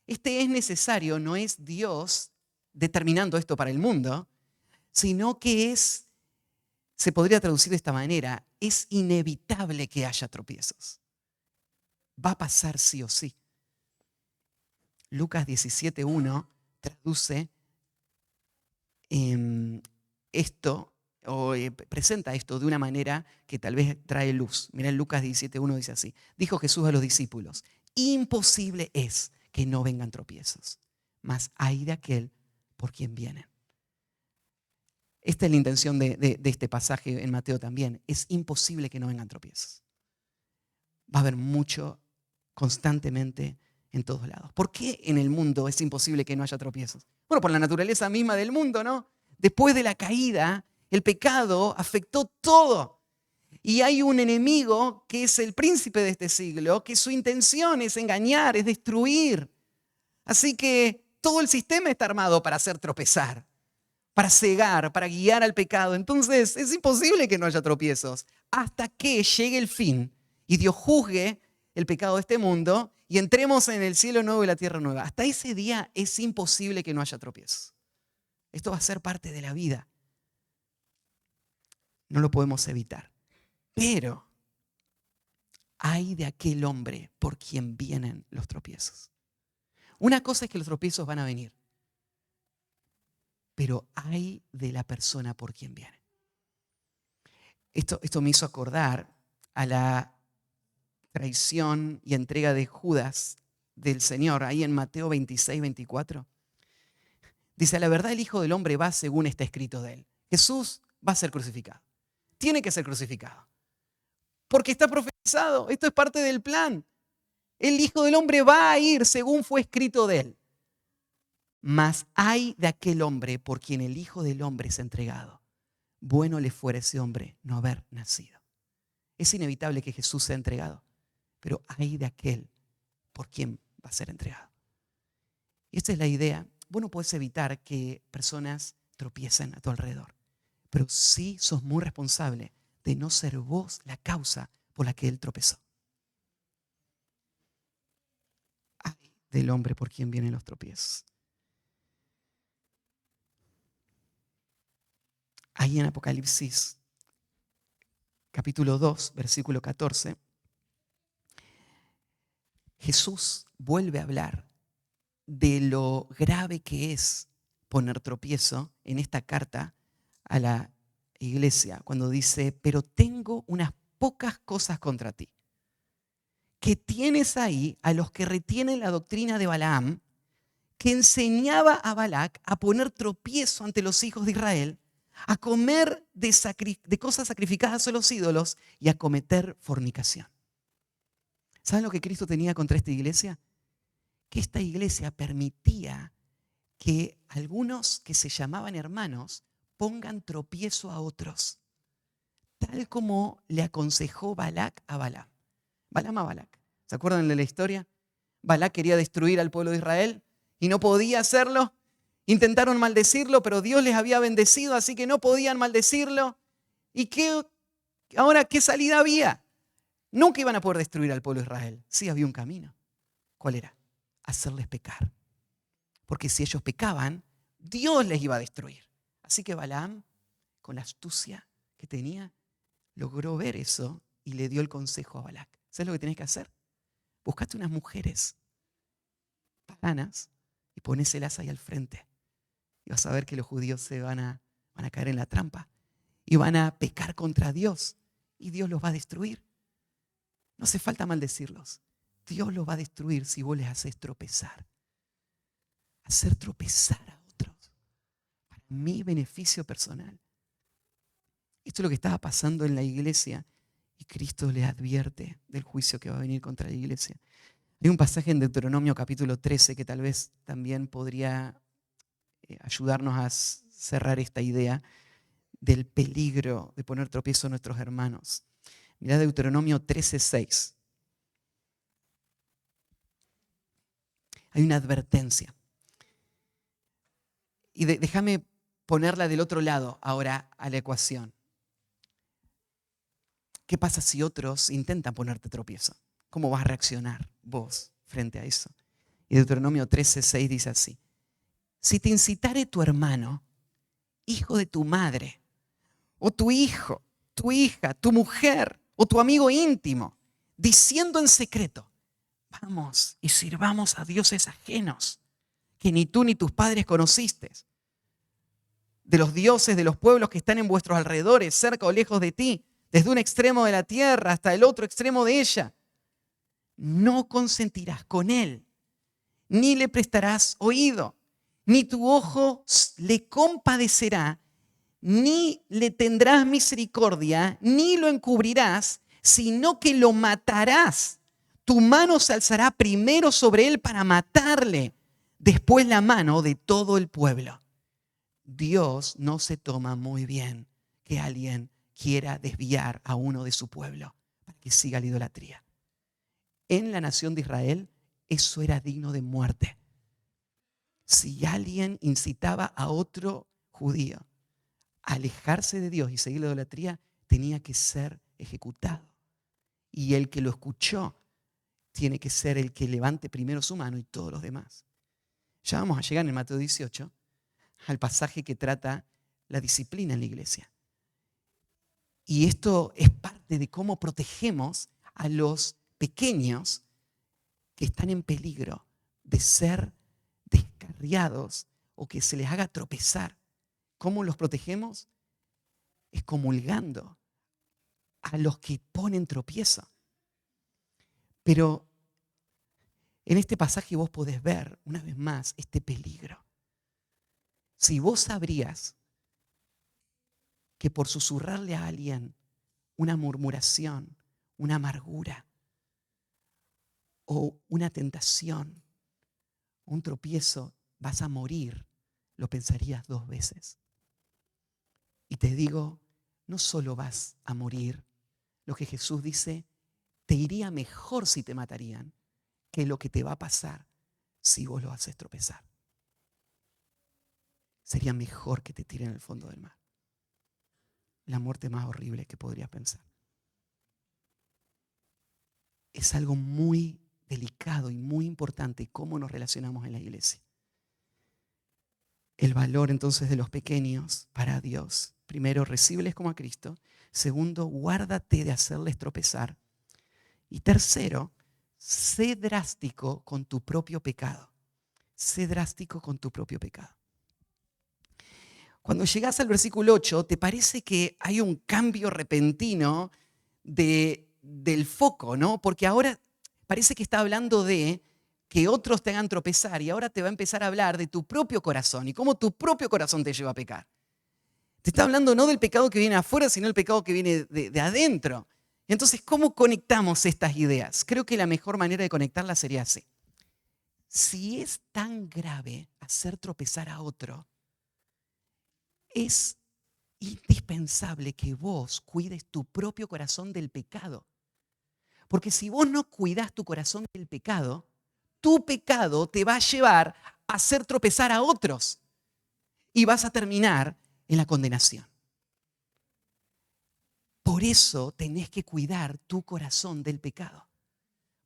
[SPEAKER 1] Este es necesario, no es Dios determinando esto para el mundo, sino que se podría traducir de esta manera, es inevitable que haya tropiezos. Va a pasar sí o sí. Lucas 17:1 traduce esto, o presenta esto de una manera que tal vez trae luz. Mirá, Lucas 17:1 dice así. Dijo Jesús a los discípulos, imposible es que no vengan tropiezos, mas hay de aquel por quien vienen. Esta es la intención de este pasaje en Mateo también. Es imposible que no vengan tropiezos. Va a haber mucho constantemente en todos lados. ¿Por qué en el mundo es imposible que no haya tropiezos? Bueno, por la naturaleza misma del mundo, ¿no? Después de la caída, el pecado afectó todo. Y hay un enemigo que es el príncipe de este siglo, que su intención es engañar, es destruir. Así que todo el sistema está armado para hacer tropezar, para cegar, para guiar al pecado. Entonces es imposible que no haya tropiezos hasta que llegue el fin y Dios juzgue el pecado de este mundo y entremos en el cielo nuevo y la tierra nueva. Hasta ese día es imposible que no haya tropiezos. Esto va a ser parte de la vida. No lo podemos evitar. Pero hay de aquel hombre por quien vienen los tropiezos. Una cosa es que los tropiezos van a venir, pero hay de la persona por quien viene. Esto me hizo acordar a la traición y entrega de Judas del Señor, ahí en Mateo 26, 24. Dice, a la verdad el Hijo del Hombre va según está escrito de él. Jesús va a ser crucificado. Tiene que ser crucificado. Porque está profetizado. Esto es parte del plan. El Hijo del Hombre va a ir según fue escrito de él. Mas hay de aquel hombre por quien el Hijo del Hombre es entregado. Bueno le fuera a ese hombre no haber nacido. Es inevitable que Jesús sea entregado, pero hay de aquel por quien va a ser entregado. Y esta es la idea. Vos no podés evitar que personas tropiecen a tu alrededor, pero sí sos muy responsable de no ser vos la causa por la que él tropezó. Ay del hombre por quien vienen los tropiezos. Ahí en Apocalipsis, capítulo 2, versículo 14, Jesús vuelve a hablar de lo grave que es poner tropiezo en esta carta a la iglesia, cuando dice, pero tengo unas pocas cosas contra ti, que tienes ahí a los que retienen la doctrina de Balaam, que enseñaba a Balac a poner tropiezo ante los hijos de Israel, a comer de cosas sacrificadas a los ídolos y a cometer fornicación. ¿Saben lo que Cristo tenía contra esta iglesia? Que esta iglesia permitía que algunos que se llamaban hermanos pongan tropiezo a otros, tal como le aconsejó Balac a Balaam. Balaam a Balac. ¿Se acuerdan de la historia? Balac quería destruir al pueblo de Israel y no podía hacerlo. Intentaron maldecirlo, pero Dios les había bendecido, así que no podían maldecirlo. ¿Y ahora qué salida había? Nunca iban a poder destruir al pueblo de Israel. Sí había un camino. ¿Cuál era? Hacerles pecar. Porque si ellos pecaban, Dios les iba a destruir. Así que Balaam, con la astucia que tenía, logró ver eso y le dio el consejo a Balac. ¿Sabes lo que tenés que hacer? Buscate unas mujeres paganas y ponéselas ahí al frente. Y vas a ver que los judíos se van a caer en la trampa y van a pecar contra Dios y Dios los va a destruir. No hace falta maldecirlos. Dios los va a destruir si vos les haces tropezar. Hacer tropezar a otros para mi beneficio personal. Esto es lo que estaba pasando en la iglesia y Cristo les advierte del juicio que va a venir contra la iglesia. Hay un pasaje en Deuteronomio capítulo 13 que tal vez también podría ayudarnos a cerrar esta idea del peligro de poner tropiezo a nuestros hermanos. Mirá Deuteronomio 13:6. Hay una advertencia. Y déjame ponerla del otro lado ahora a la ecuación. ¿Qué pasa si otros intentan ponerte tropiezo? ¿Cómo vas a reaccionar vos frente a eso? Y Deuteronomio 13:6 dice así. Si te incitare tu hermano, hijo de tu madre, o tu hijo, tu hija, tu mujer, o tu amigo íntimo, diciendo en secreto, vamos y sirvamos a dioses ajenos, que ni tú ni tus padres conociste, de los dioses de los pueblos que están en vuestros alrededores, cerca o lejos de ti, desde un extremo de la tierra hasta el otro extremo de ella, no consentirás con él, ni le prestarás oído, ni tu ojo le compadecerá, ni le tendrás misericordia, ni lo encubrirás, sino que lo matarás. Tu mano se alzará primero sobre él para matarle, después la mano de todo el pueblo. Dios no se toma muy bien que alguien quiera desviar a uno de su pueblo para que siga la idolatría. En la nación de Israel, eso era digno de muerte. Si alguien incitaba a otro judío a alejarse de Dios y seguir la idolatría, tenía que ser ejecutado. Y el que lo escuchó tiene que ser el que levante primero su mano y todos los demás. Ya vamos a llegar en Mateo 18 al pasaje que trata la disciplina en la iglesia. Y esto es parte de cómo protegemos a los pequeños que están en peligro de ser descarriados o que se les haga tropezar. ¿Cómo los protegemos? Excomulgando a los que ponen tropiezo. Pero en este pasaje vos podés ver una vez más este peligro. Si vos sabrías que por susurrarle a alguien una murmuración, una amargura o una tentación, un tropiezo, vas a morir, lo pensarías 2 veces. Y te digo, no solo vas a morir, lo que Jesús dice, te iría mejor si te matarían que lo que te va a pasar si vos lo haces tropezar. Sería mejor que te tiren al fondo del mar. La muerte más horrible que podrías pensar. Es algo muy delicado y muy importante cómo nos relacionamos en la iglesia. El valor entonces de los pequeños para Dios. Primero, recíbeles como a Cristo. Segundo, guárdate de hacerles tropezar. Y tercero, sé drástico con tu propio pecado. Sé drástico con tu propio pecado. Cuando llegas al versículo 8, te parece que hay un cambio repentino del foco, ¿no? Porque ahora parece que está hablando de que otros te hagan tropezar y ahora te va a empezar a hablar de tu propio corazón y cómo tu propio corazón te lleva a pecar. Te está hablando no del pecado que viene afuera, sino del pecado que viene de adentro. Entonces, ¿cómo conectamos estas ideas? Creo que la mejor manera de conectarlas sería así. Si es tan grave hacer tropezar a otro, es indispensable que vos cuides tu propio corazón del pecado. Porque si vos no cuidás tu corazón del pecado, tu pecado te va a llevar a hacer tropezar a otros y vas a terminar en la condenación. Por eso tenés que cuidar tu corazón del pecado.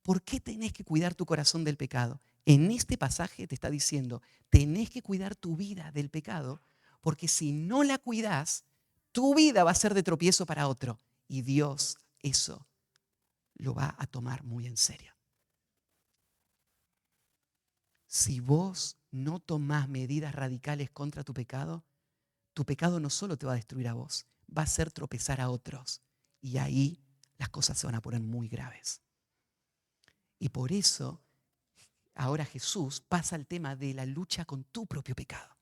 [SPEAKER 1] ¿Por qué tenés que cuidar tu corazón del pecado? En este pasaje te está diciendo, tenés que cuidar tu vida del pecado, porque si no la cuidás, tu vida va a ser de tropiezo para otro. Y Dios eso lo va a tomar muy en serio. Si vos no tomás medidas radicales contra tu pecado no solo te va a destruir a vos, va a hacer tropezar a otros. Y ahí las cosas se van a poner muy graves. Y por eso ahora Jesús pasa al tema de la lucha con tu propio pecado.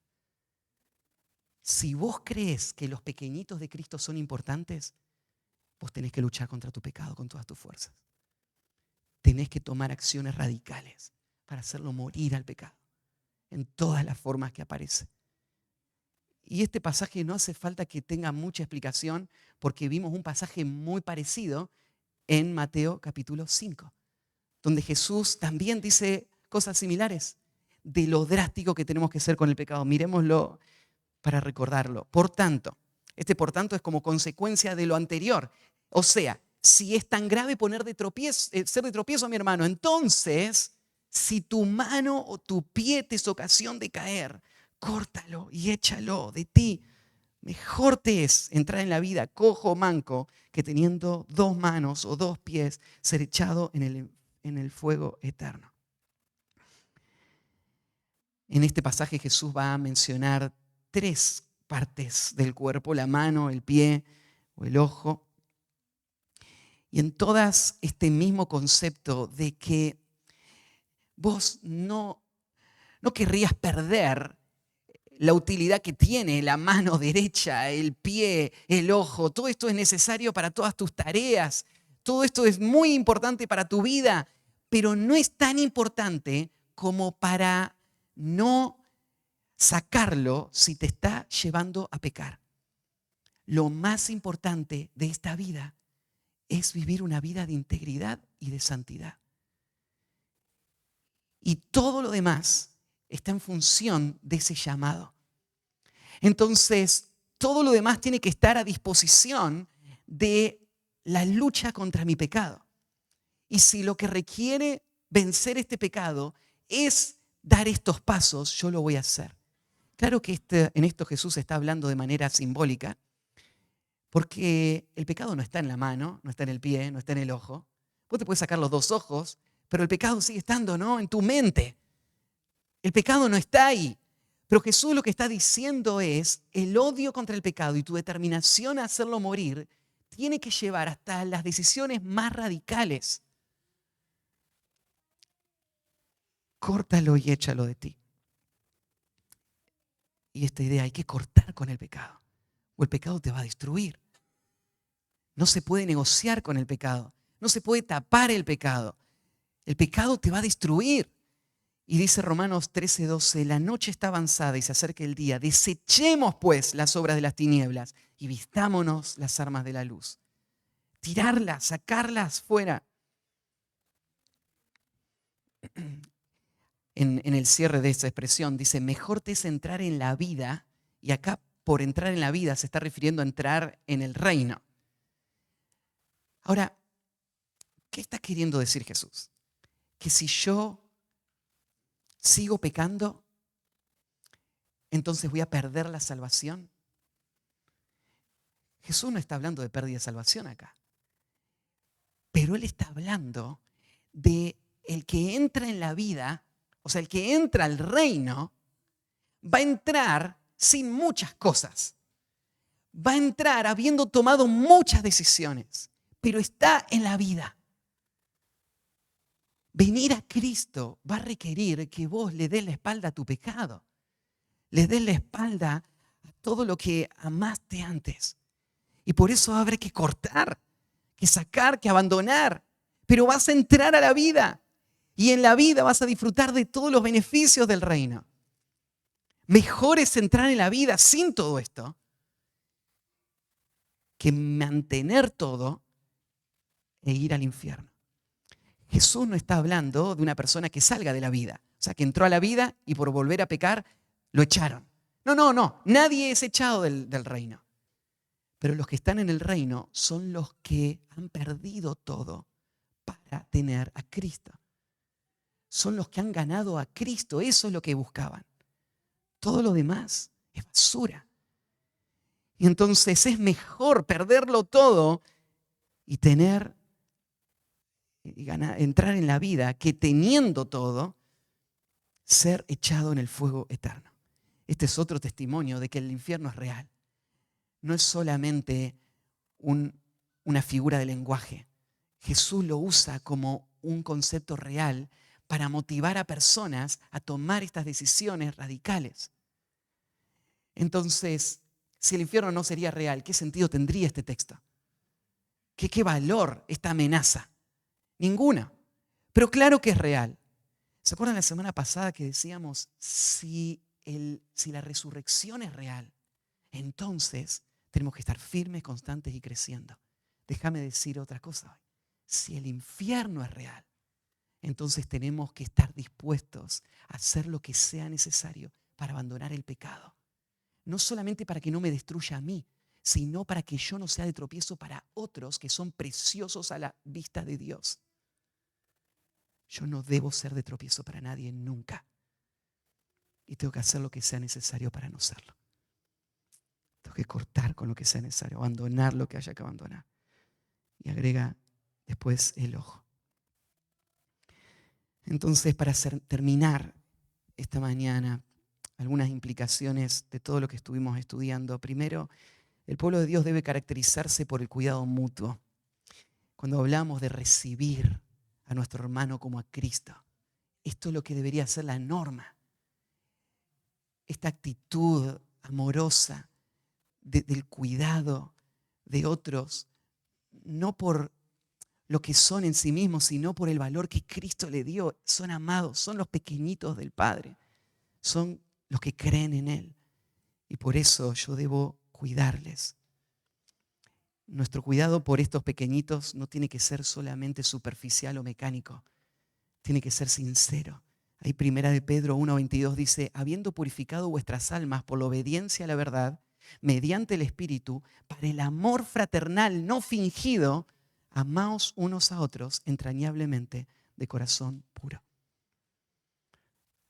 [SPEAKER 1] Si vos crees que los pequeñitos de Cristo son importantes, vos tenés que luchar contra tu pecado con todas tus fuerzas. Tenés que tomar acciones radicales para hacerlo morir al pecado en todas las formas que aparece. Y este pasaje no hace falta que tenga mucha explicación porque vimos un pasaje muy parecido en Mateo capítulo 5, donde Jesús también dice cosas similares de lo drástico que tenemos que ser con el pecado. Miremoslo para recordarlo. Por tanto, por tanto es como consecuencia de lo anterior. O sea, si es tan grave ser de tropiezo a mi hermano, entonces, si tu mano o tu pie te es ocasión de caer, córtalo y échalo de ti. Mejor te es entrar en la vida cojo o manco que teniendo 2 manos o 2 pies ser echado en el fuego eterno. En este pasaje Jesús va a mencionar 3 partes del cuerpo, la mano, el pie o el ojo. Y en todas este mismo concepto de que vos no querrías perder la utilidad que tiene la mano derecha, el pie, el ojo. Todo esto es necesario para todas tus tareas. Todo esto es muy importante para tu vida, pero no es tan importante como para no sacarlo si te está llevando a pecar. lo más importante de esta vida es vivir una vida de integridad y de santidad. Y todo lo demás está en función de ese llamado. Entonces, todo lo demás tiene que estar a disposición de la lucha contra mi pecado. Y si lo que requiere vencer este pecado es dar estos pasos, yo lo voy a hacer. Claro que en esto Jesús está hablando de manera simbólica, porque el pecado no está en la mano, no está en el pie, no está en el ojo. Vos te puedes sacar los dos ojos, pero el pecado sigue estando, ¿no?, en tu mente. El pecado no está ahí. Pero Jesús lo que está diciendo es, el odio contra el pecado y tu determinación a hacerlo morir tiene que llevar hasta las decisiones más radicales. Córtalo y échalo de ti. Y esta idea, hay que cortar con el pecado, o el pecado te va a destruir. No se puede negociar con el pecado, no se puede tapar el pecado. El pecado te va a destruir. Y dice Romanos 13:12, la noche está avanzada y se acerca el día. Desechemos pues las obras de las tinieblas y vistámonos las armas de la luz. Tirarlas, sacarlas fuera. En el cierre de esta expresión dice, mejor te es entrar en la vida, y acá por entrar en la vida se está refiriendo a entrar en el reino. Ahora, ¿qué está queriendo decir Jesús? Que si yo sigo pecando, entonces voy a perder la salvación. Jesús no está hablando de pérdida de salvación acá, pero Él está hablando de el que entra en la vida, o sea, el que entra al reino, va a entrar sin muchas cosas. Va a entrar habiendo tomado muchas decisiones, pero está en la vida. Venir a Cristo va a requerir que vos le des la espalda a tu pecado, le des la espalda a todo lo que amaste antes. Y por eso habrá que cortar, que sacar, que abandonar. Pero vas a entrar a la vida y en la vida vas a disfrutar de todos los beneficios del reino. Mejor es entrar en la vida sin todo esto que mantener todo e ir al infierno. Jesús no está hablando de una persona que salga de la vida, o sea, que entró a la vida y por volver a pecar lo echaron. No, nadie es echado del reino. Pero los que están en el reino son los que han perdido todo para tener a Cristo. Son los que han ganado a Cristo, eso es lo que buscaban. Todo lo demás es basura. Y entonces es mejor perderlo todo y tener y entrar en la vida que teniendo todo, ser echado en el fuego eterno. Este es otro testimonio de que el infierno es real. No es solamente una figura de lenguaje. Jesús lo usa como un concepto real para motivar a personas a tomar estas decisiones radicales. Entonces, si el infierno no sería real, ¿qué sentido tendría este texto? ¿Qué valor esta amenaza? Ninguna. Pero claro que es real. ¿Se acuerdan la semana pasada que decíamos, si la resurrección es real, entonces tenemos que estar firmes, constantes y creciendo? Déjame decir otra cosa hoy. Si el infierno es real, entonces tenemos que estar dispuestos a hacer lo que sea necesario para abandonar el pecado. No solamente para que no me destruya a mí, sino para que yo no sea de tropiezo para otros que son preciosos a la vista de Dios. Yo no debo ser de tropiezo para nadie nunca. Y tengo que hacer lo que sea necesario para no serlo. Tengo que cortar con lo que sea necesario, abandonar lo que haya que abandonar. Y agrega después el ojo. Entonces, para terminar esta mañana, algunas implicaciones de todo lo que estuvimos estudiando. Primero, el pueblo de Dios debe caracterizarse por el cuidado mutuo. Cuando hablamos de recibir a nuestro hermano como a Cristo, esto es lo que debería ser la norma. Esta actitud amorosa del cuidado de otros, no por lo que son en sí mismos, sino por el valor que Cristo le dio. Son amados, son los pequeñitos del Padre, son los que creen en Él. Y por eso yo debo cuidarles. Nuestro cuidado por estos pequeñitos no tiene que ser solamente superficial o mecánico, tiene que ser sincero. Ahí Primera de Pedro 1:22 dice, habiendo purificado vuestras almas por la obediencia a la verdad, mediante el Espíritu, para el amor fraternal no fingido, amaos unos a otros entrañablemente de corazón puro.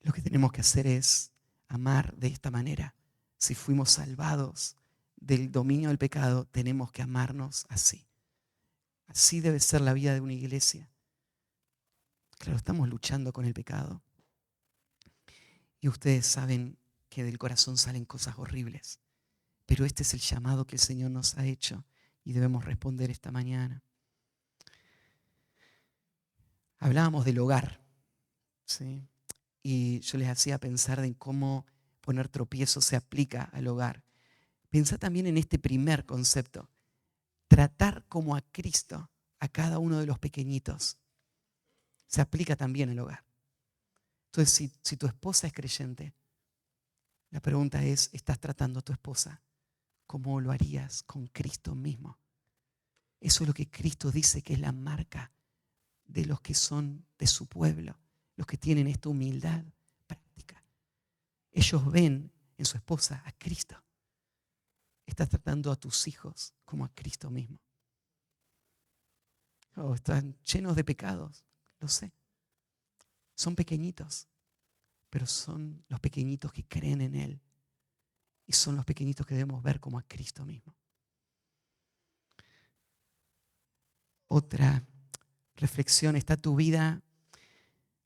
[SPEAKER 1] Lo que tenemos que hacer es amar de esta manera. Si fuimos salvados del dominio del pecado, tenemos que amarnos así. Así debe ser la vida de una iglesia. Claro, estamos luchando con el pecado. Y ustedes saben que del corazón salen cosas horribles. Pero este es el llamado que el Señor nos ha hecho y debemos responder esta mañana. Hablábamos del hogar, ¿sí? Y yo les hacía pensar en cómo poner tropiezos se aplica al hogar. Pensá también en este primer concepto. Tratar como a Cristo a cada uno de los pequeñitos se aplica también al hogar. Entonces, si tu esposa es creyente, la pregunta es, ¿estás tratando a tu esposa como lo harías con Cristo mismo? Eso es lo que Cristo dice que es la marca de los que son de su pueblo, los que tienen esta humildad práctica. Ellos ven en su esposa a Cristo. Estás tratando a tus hijos como a Cristo mismo. Oh, están llenos de pecados, lo sé. Son pequeñitos, pero son los pequeñitos que creen en Él. Y son los pequeñitos que debemos ver como a Cristo mismo. Otra reflexión, ¿está tu vida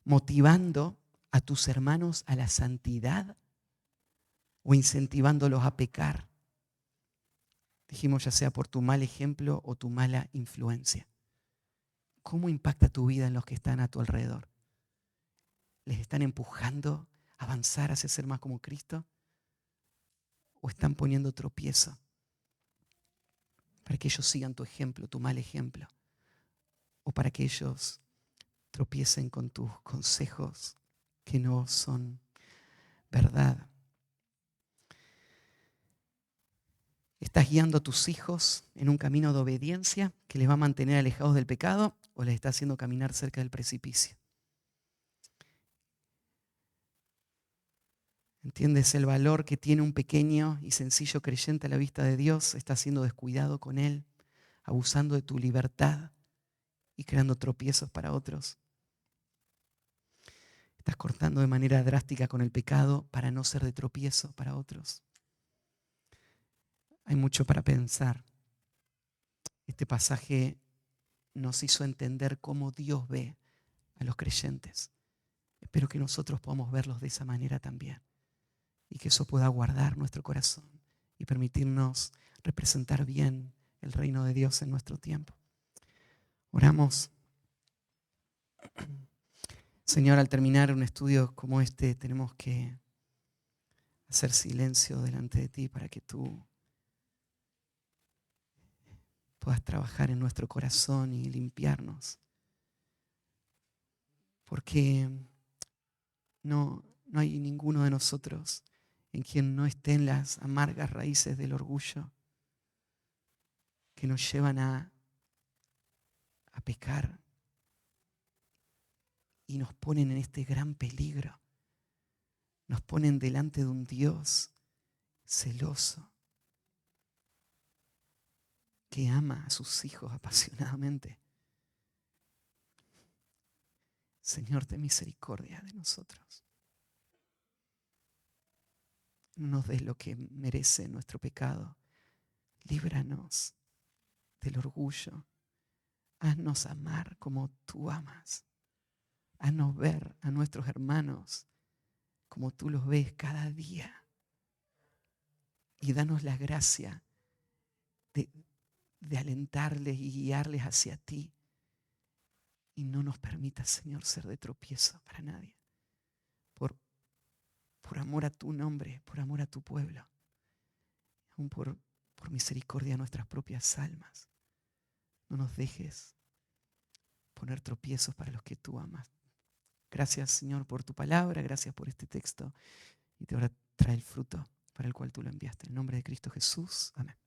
[SPEAKER 1] motivando a tus hermanos a la santidad o incentivándolos a pecar? Dijimos, ya sea por tu mal ejemplo o tu mala influencia. ¿Cómo impacta tu vida en los que están a tu alrededor? ¿Les están empujando a avanzar hacia ser más como Cristo? ¿O están poniendo tropiezo para que ellos sigan tu ejemplo, tu mal ejemplo? ¿O para que ellos tropiecen con tus consejos que no son verdad? ¿Estás guiando a tus hijos en un camino de obediencia que les va a mantener alejados del pecado o les estás haciendo caminar cerca del precipicio? ¿Entiendes el valor que tiene un pequeño y sencillo creyente a la vista de Dios? ¿Estás siendo descuidado con Él, abusando de tu libertad y creando tropiezos para otros? ¿Estás cortando de manera drástica con el pecado para no ser de tropiezo para otros? Hay mucho para pensar. Este pasaje nos hizo entender cómo Dios ve a los creyentes. Espero que nosotros podamos verlos de esa manera también y que eso pueda guardar nuestro corazón y permitirnos representar bien el reino de Dios en nuestro tiempo. Oramos. Señor, al terminar un estudio como este, tenemos que hacer silencio delante de ti para que tú puedas trabajar en nuestro corazón y limpiarnos. Porque no hay ninguno de nosotros en quien no estén las amargas raíces del orgullo que nos llevan a pecar y nos ponen en este gran peligro. Nos ponen delante de un Dios celoso que ama a sus hijos apasionadamente. Señor, ten misericordia de nosotros. No nos des lo que merece nuestro pecado. Líbranos del orgullo. Haznos amar como tú amas. Haznos ver a nuestros hermanos como tú los ves cada día. Y danos la gracia de alentarles y guiarles hacia ti. Y no nos permitas, Señor, ser de tropiezo para nadie. Por amor a tu nombre, por amor a tu pueblo. Aún por misericordia a nuestras propias almas. No nos dejes poner tropiezos para los que tú amas. Gracias, Señor, por tu palabra. Gracias por este texto. Y te ahora trae el fruto para el cual tú lo enviaste. En el nombre de Cristo Jesús. Amén.